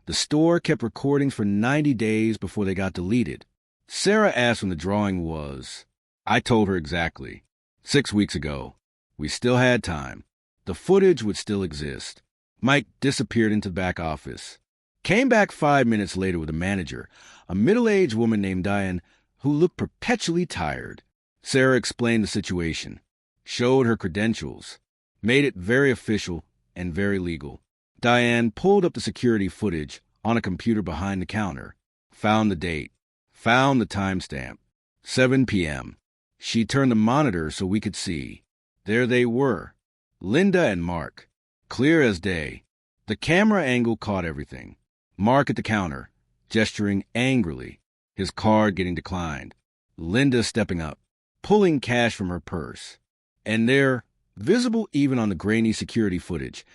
the store kept recordings for 90 days before they got deleted. Sarah asked when the drawing was. I told her exactly. 6 weeks ago. We still had time. The footage would still exist. Mike disappeared into the back office. Came back 5 minutes later with a manager, a middle-aged woman named Diane, who looked perpetually tired. Sarah explained the situation, showed her credentials, made it very official and very legal. Diane pulled up the security footage on a computer behind the counter, found the date, found the timestamp, 7 p.m. She turned the monitor so we could see. There they were, Linda and Mark, clear as day. The camera angle caught everything. Mark at the counter, gesturing angrily, his card getting declined. Linda stepping up, pulling cash from her purse. And there, visible even on the grainy security footage,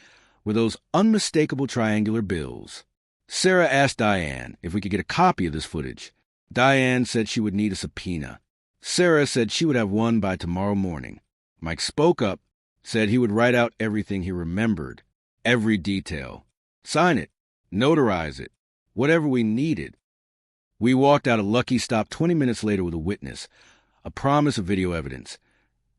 were those unmistakable triangular bills. Sarah asked Diane if we could get a copy of this footage. Diane said she would need a subpoena. Sarah said she would have one by tomorrow morning. Mike spoke up, said he would write out everything he remembered, every detail. Sign it, notarize it, whatever we needed. We walked out of Lucky Stop 20 minutes later with a witness, a promise of video evidence,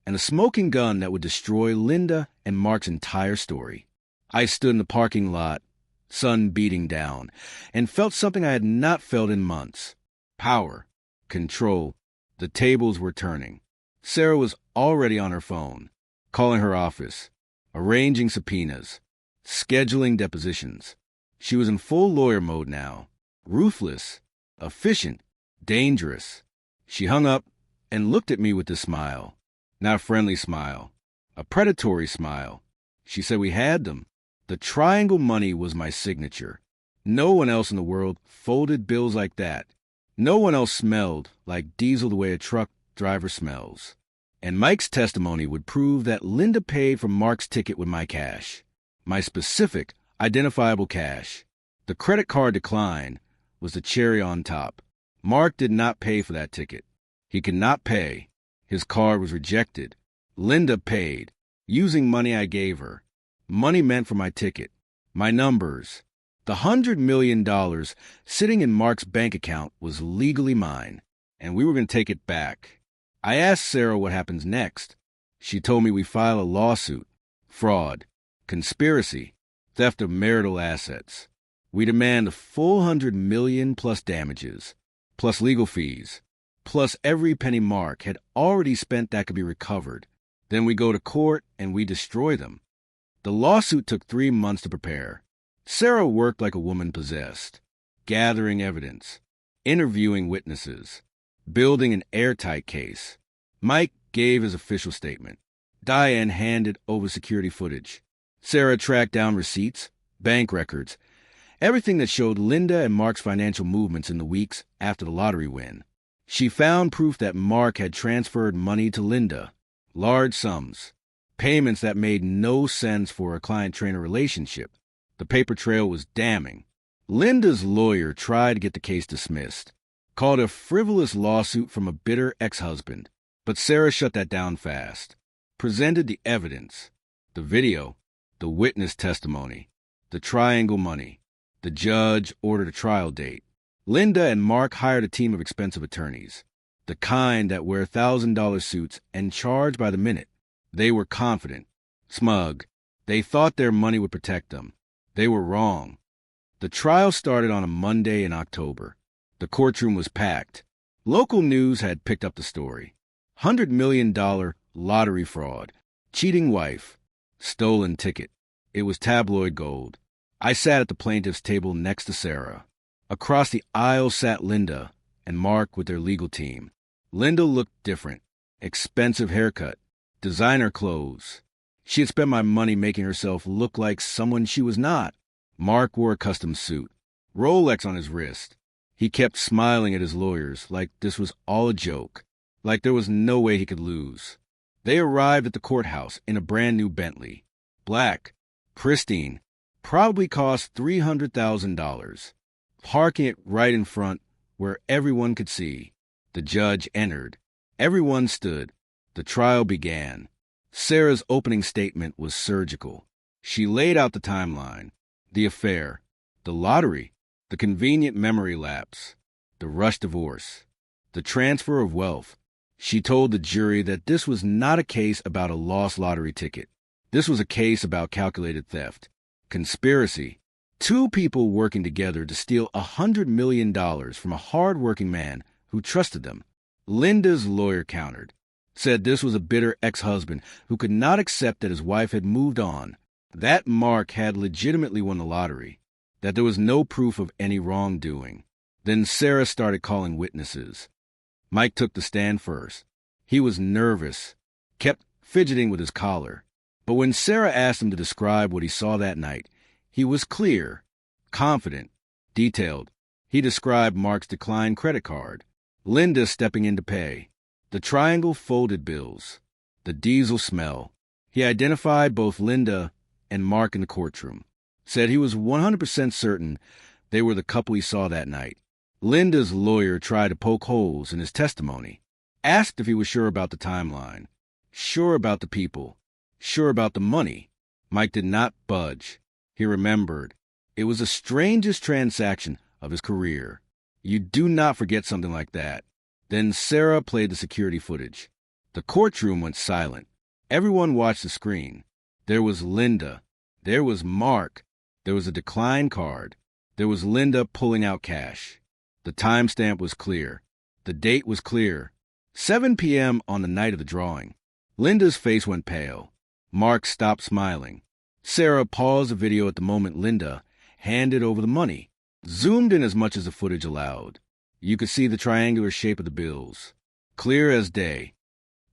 and a smoking gun that would destroy Linda and Mark's entire story. I stood in the parking lot, sun beating down, and felt something I had not felt in months. Power, control. The tables were turning. Sarah was already on her phone, calling her office, arranging subpoenas, scheduling depositions. She was in full lawyer mode now, ruthless, efficient, dangerous. She hung up and looked at me with a smile. Not a friendly smile, a predatory smile. She said we had them. The triangle money was my signature. No one else in the world folded bills like that. No one else smelled like diesel the way a truck driver smells. And Mike's testimony would prove that Linda paid for Mark's ticket with my cash. My specific, identifiable cash. The credit card decline was the cherry on top. Mark did not pay for that ticket. He could not pay. His card was rejected. Linda paid, using money I gave her. Money meant for my ticket. My numbers. The $100 million sitting in Mark's bank account was legally mine, and we were going to take it back. I asked Sarah what happens next. She told me we file a lawsuit. Fraud, conspiracy, theft of marital assets. We demand the full $100 million plus damages, plus legal fees, plus every penny Mark had already spent that could be recovered. Then we go to court and we destroy them. The lawsuit took 3 months to prepare. Sarah worked like a woman possessed, gathering evidence, interviewing witnesses, building an airtight case. Mike gave his official statement. Diane handed over security footage. Sarah tracked down receipts, bank records, everything that showed Linda and Mark's financial movements in the weeks after the lottery win. She found proof that Mark had transferred money to Linda, large sums, payments that made no sense for a client-trainer relationship. The paper trail was damning. Linda's lawyer tried to get the case dismissed, called it a frivolous lawsuit from a bitter ex-husband, but Sarah shut that down fast. Presented the evidence, the video, the witness testimony, the triangle money. The judge ordered a trial date. Linda and Mark hired a team of expensive attorneys, the kind that wear $1,000 suits and charge by the minute. They were confident, smug. They thought their money would protect them. They were wrong. The trial started on a Monday in October. The courtroom was packed. Local news had picked up the story. $100 million lottery fraud, cheating wife, stolen ticket. It was tabloid gold. I sat at the plaintiff's table next to Sarah. Across the aisle sat Linda and Mark with their legal team. Linda looked different. Expensive haircut, designer clothes. She had spent my money making herself look like someone she was not. Mark wore a custom suit, Rolex on his wrist. He kept smiling at his lawyers like this was all a joke, like there was no way he could lose. They arrived at the courthouse in a brand new Bentley. Black, pristine, probably cost $300,000. Parking it right in front where everyone could see. The judge entered. Everyone stood. The trial began. Sarah's opening statement was surgical. She laid out the timeline, the affair, the lottery, the convenient memory lapse, the rush divorce, the transfer of wealth. She told the jury that this was not a case about a lost lottery ticket. This was a case about calculated theft, conspiracy, two people working together to steal $100 million from a hard-working man who trusted them. Linda's lawyer countered, said this was a bitter ex-husband who could not accept that his wife had moved on, that Mark had legitimately won the lottery, that there was no proof of any wrongdoing. Then Sarah started calling witnesses. Mike took the stand first. He was nervous, kept fidgeting with his collar. But when Sarah asked him to describe what he saw that night, he was clear, confident, detailed. He described Mark's declined credit card, Linda stepping in to pay, the triangle folded bills, the diesel smell. He identified both Linda and Mark in the courtroom, said he was 100% certain they were the couple he saw that night. Linda's lawyer tried to poke holes in his testimony, asked if he was sure about the timeline, sure about the people, sure about the money. Mike did not budge. He remembered. It was the strangest transaction of his career. You do not forget something like that. Then Sarah played the security footage. The courtroom went silent. Everyone watched the screen. There was Linda. There was Mark. There was a decline card. There was Linda pulling out cash. The timestamp was clear. The date was clear. 7 p.m. on the night of the drawing. Linda's face went pale. Mark stopped smiling. Sarah paused the video at the moment Linda handed over the money, zoomed in as much as the footage allowed. You could see the triangular shape of the bills, clear as day.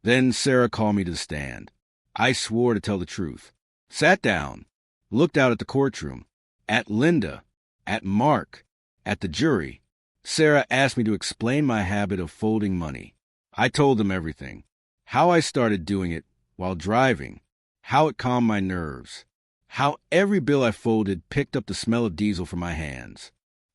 Then Sarah called me to the stand. I swore to tell the truth. Sat down, looked out at the courtroom, at Linda, at Mark, at the jury. Sarah asked me to explain my habit of folding money. I told them everything. How I started doing it while driving. How it calmed my nerves. How every bill I folded picked up the smell of diesel from my hands.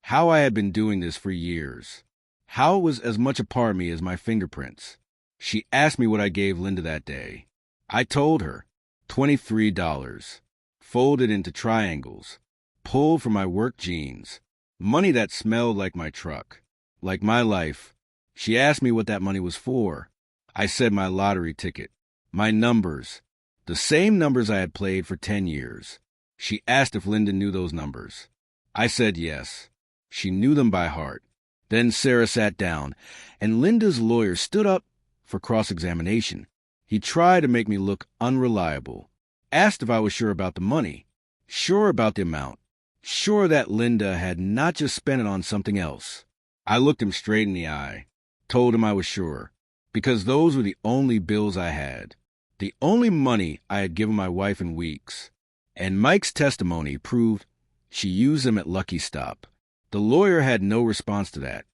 How I had been doing this for years. How it was as much a part of me as my fingerprints. She asked me what I gave Linda that day. I told her, $23, folded into triangles, pulled from my work jeans, money that smelled like my truck, like my life. She asked me what that money was for. I said my lottery ticket, my numbers, the same numbers I had played for 10 years. She asked if Linda knew those numbers. I said yes. She knew them by heart. Then Sarah sat down, and Linda's lawyer stood up for cross-examination. He tried to make me look unreliable, asked if I was sure about the money, sure about the amount, sure that Linda had not just spent it on something else. I looked him straight in the eye, told him I was sure, because those were the only bills I had. The only money I had given my wife in weeks. And Mike's testimony proved she used them at Lucky Stop. The lawyer had no response to that.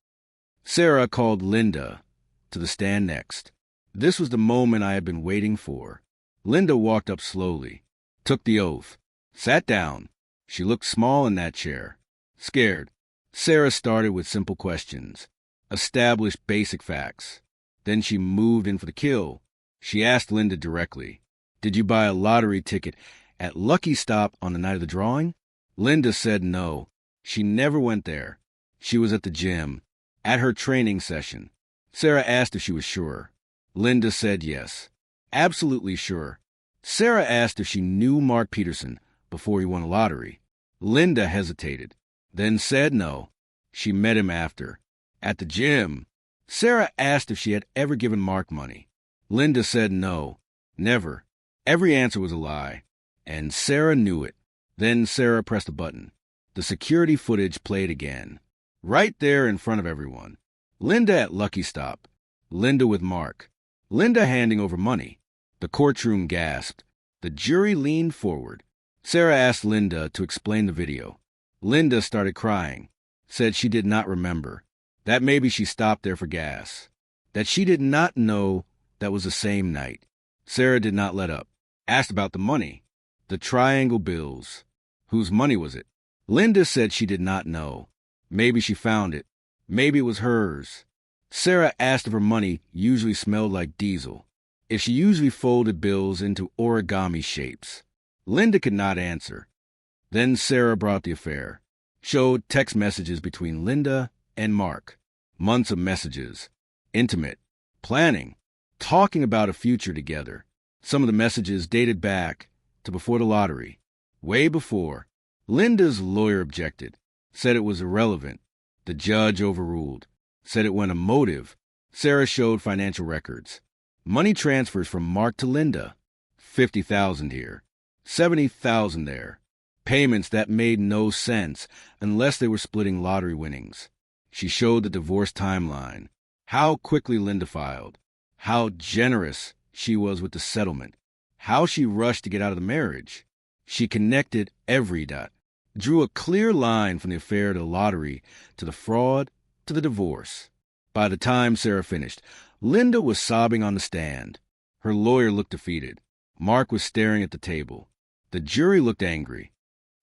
Sarah called Linda to the stand next. This was the moment I had been waiting for. Linda walked up slowly, took the oath, sat down. She looked small in that chair, scared. Sarah started with simple questions, established basic facts. Then she moved in for the kill. She asked Linda directly, "Did you buy a lottery ticket at Lucky Stop on the night of the drawing?" Linda said no. She never went there. She was at the gym, at her training session. Sarah asked if she was sure. Linda said yes, absolutely sure. Sarah asked if she knew Mark Peterson before he won the lottery. Linda hesitated, then said no. She met him after, at the gym. Sarah asked if she had ever given Mark money. Linda said no, never. Every answer was a lie, and Sarah knew it. Then Sarah pressed a button. The security footage played again, right there in front of everyone. Linda at Lucky Stop. Linda with Mark. Linda handing over money. The courtroom gasped. The jury leaned forward. Sarah asked Linda to explain the video. Linda started crying, said she did not remember, that maybe she stopped there for gas, that she did not know that was the same night. Sarah did not let up. Asked about the money, the triangle bills. Whose money was it? Linda said she did not know. Maybe she found it. Maybe it was hers. Sarah asked if her money usually smelled like diesel, if she usually folded bills into origami shapes. Linda could not answer. Then Sarah brought the affair, showed text messages between Linda and Mark, months of messages, intimate, planning, talking about a future together. Some of the messages dated back to before the lottery, way before. Linda's lawyer objected, said it was irrelevant. The judge overruled, said it went emotive. Sarah showed financial records. Money transfers from Mark to Linda. $50,000 here, $70,000 there. Payments that made no sense unless they were splitting lottery winnings. She showed the divorce timeline, how quickly Linda filed, how generous she was with the settlement, how she rushed to get out of the marriage. She connected every dot, drew a clear line from the affair to the lottery, to the fraud, to the divorce. By the time Sarah finished, Linda was sobbing on the stand. Her lawyer looked defeated. Mark was staring at the table. The jury looked angry.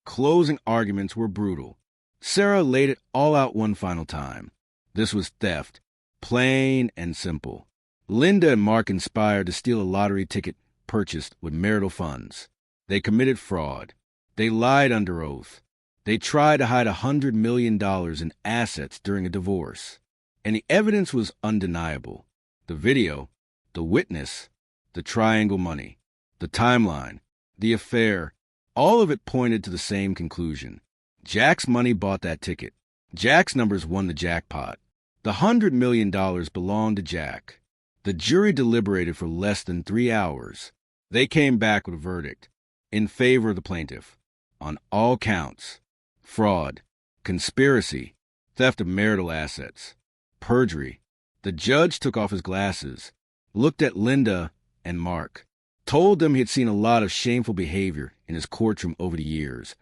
Closing arguments were brutal. Sarah laid it all out one final time. This was theft, plain and simple. Linda and Mark conspired to steal a lottery ticket purchased with marital funds. They committed fraud. They lied under oath. They tried to hide $100 million in assets during a divorce. And the evidence was undeniable. The video, the witness, the triangle money, the timeline, the affair, all of it pointed to the same conclusion. Jack's money bought that ticket. Jack's numbers won the jackpot. The $100 million belonged to Jack. The jury deliberated for less than 3 hours. They came back with a verdict in favor of the plaintiff on all counts: fraud, conspiracy, theft of marital assets, perjury. The judge took off his glasses, looked at Linda and Mark, told them he had seen a lot of shameful behavior in his courtroom over the years,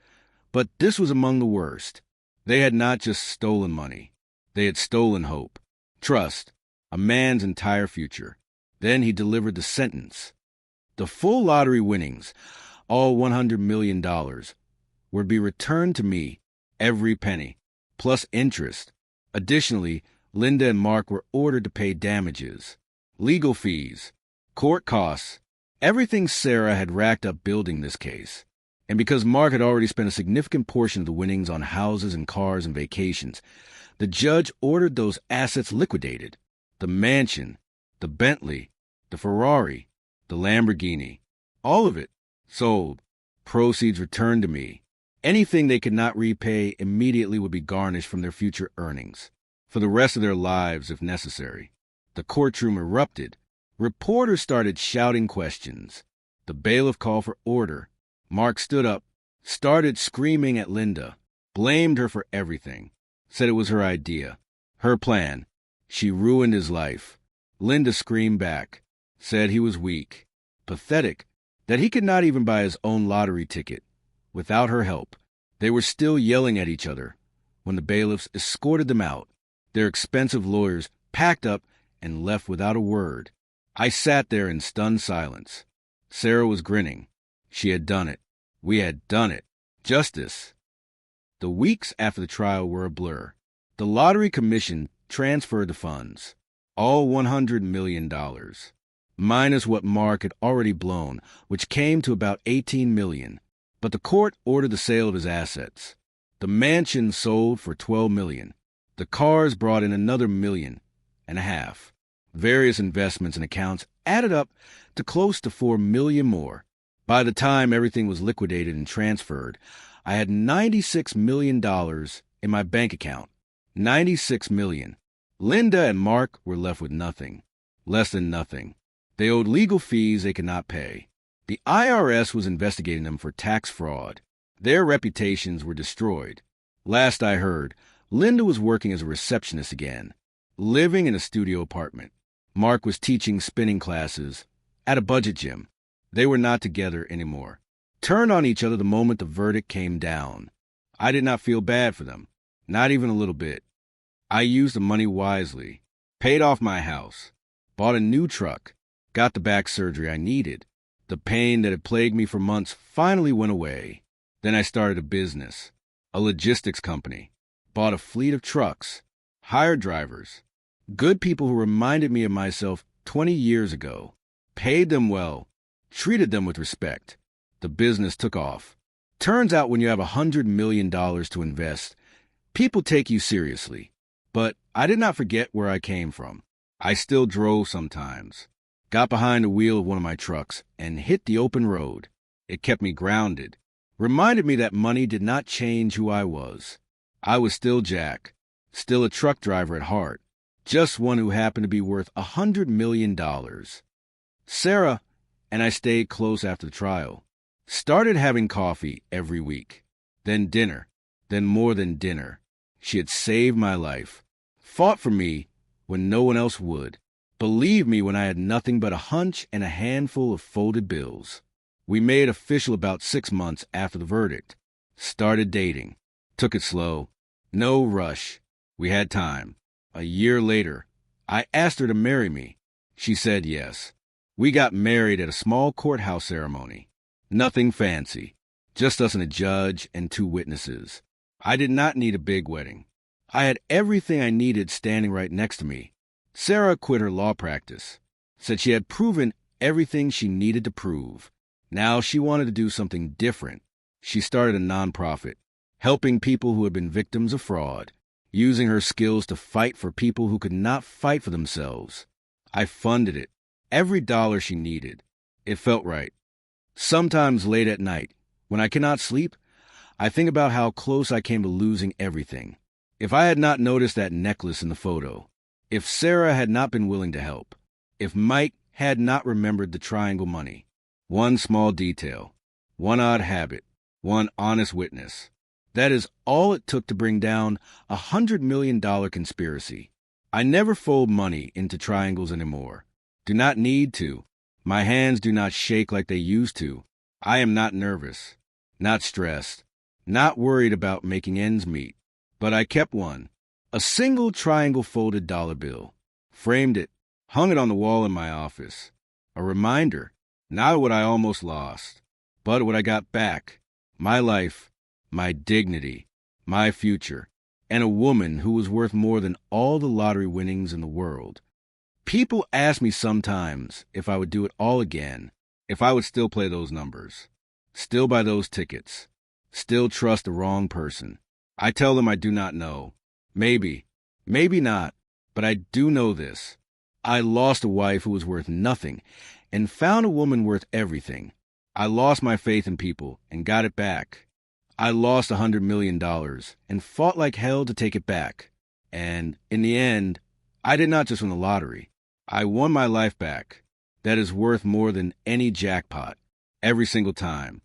but this was among the worst. They had not just stolen money. They had stolen hope, trust, a man's entire future. Then he delivered the sentence. The full lottery winnings, all $100 million, were to be returned to me, every penny, plus interest. Additionally, Linda and Mark were ordered to pay damages, legal fees, court costs, everything Sarah had racked up building this case. And because Mark had already spent a significant portion of the winnings on houses and cars and vacations, the judge ordered those assets liquidated. The mansion, the Bentley, the Ferrari, the Lamborghini, all of it sold, proceeds returned to me. Anything they could not repay immediately would be garnished from their future earnings, for the rest of their lives if necessary. The courtroom erupted. Reporters started shouting questions. The bailiff called for order. Mark stood up, started screaming at Linda, blamed her for everything, said it was her idea, her plan. She ruined his life. Linda screamed back, said he was weak. pathetic that he could not even buy his own lottery ticket. Without her help, they were still yelling at each other when the bailiffs escorted them out, their expensive lawyers packed up and left without a word. I sat there in stunned silence. Sarah was grinning. She had done it. We had done it. Justice. The weeks after the trial were a blur. The lottery commission transferred the funds, all $100 million, minus what Mark had already blown, which came to about $18 million. But the court ordered the sale of his assets. The mansion sold for $12 million. The cars brought in another $1.5 million. Various investments and accounts added up to close to $4 million more. By the time everything was liquidated and transferred, I had $96 million in my bank account. $96 million. Linda and Mark were left with nothing. Less than nothing. They owed legal fees they could not pay. The IRS was investigating them for tax fraud. Their reputations were destroyed. Last I heard, Linda was working as a receptionist again, living in a studio apartment. Mark was teaching spinning classes at a budget gym. They were not together anymore. Turned on each other the moment the verdict came down. I did not feel bad for them, not even a little bit. I used the money wisely, paid off my house, bought a new truck, got the back surgery I needed. The pain that had plagued me for months finally went away. Then I started a business, a logistics company, bought a fleet of trucks, hired drivers, good people who reminded me of myself 20 years ago, paid them well, treated them with respect. The business took off. Turns out when you have $100 million to invest, people take you seriously. But I did not forget where I came from. I still drove sometimes. Got behind the wheel of one of my trucks and hit the open road. It kept me grounded. Reminded me that money did not change who I was. I was still Jack, still a truck driver at heart, just one who happened to be worth $100 million. Sarah and I stayed close after the trial. Started having coffee every week, then dinner, then more than dinner. She had saved my life, fought for me when no one else would. Believed me when I had nothing but a hunch and a handful of folded bills. We made official about 6 months after the verdict. Started dating. Took it slow. No rush. We had time. A year later, I asked her to marry me. She said yes. We got married at a small courthouse ceremony. Nothing fancy. Just us and a judge and 2 witnesses. I did not need a big wedding. I had everything I needed standing right next to me. Sarah quit her law practice, said she had proven everything she needed to prove. Now she wanted to do something different. She started a nonprofit, helping people who had been victims of fraud, using her skills to fight for people who could not fight for themselves. I funded it, every dollar she needed. It felt right. Sometimes late at night, when I cannot sleep, I think about how close I came to losing everything. If I had not noticed that necklace in the photo, if Sarah had not been willing to help, if Mike had not remembered the triangle money, one small detail, one odd habit, one honest witness, that is all it took to bring down a $100 million conspiracy. I never fold money into triangles anymore. Do not need to. My hands do not shake like they used to. I am not nervous, not stressed, not worried about making ends meet. But I kept one. A single triangle folded dollar bill. Framed it, hung it on the wall in my office. A reminder, not what I almost lost, but what I got back. My life, my dignity, my future, and a woman who was worth more than all the lottery winnings in the world. People ask me sometimes if I would do it all again, if I would still play those numbers, still buy those tickets, still trust the wrong person. I tell them I do not know. Maybe, maybe not, but I do know this. I lost a wife who was worth nothing and found a woman worth everything. I lost my faith in people and got it back. I lost $100 million and fought like hell to take it back. And in the end, I did not just win the lottery. I won my life back. That is worth more than any jackpot, every single time.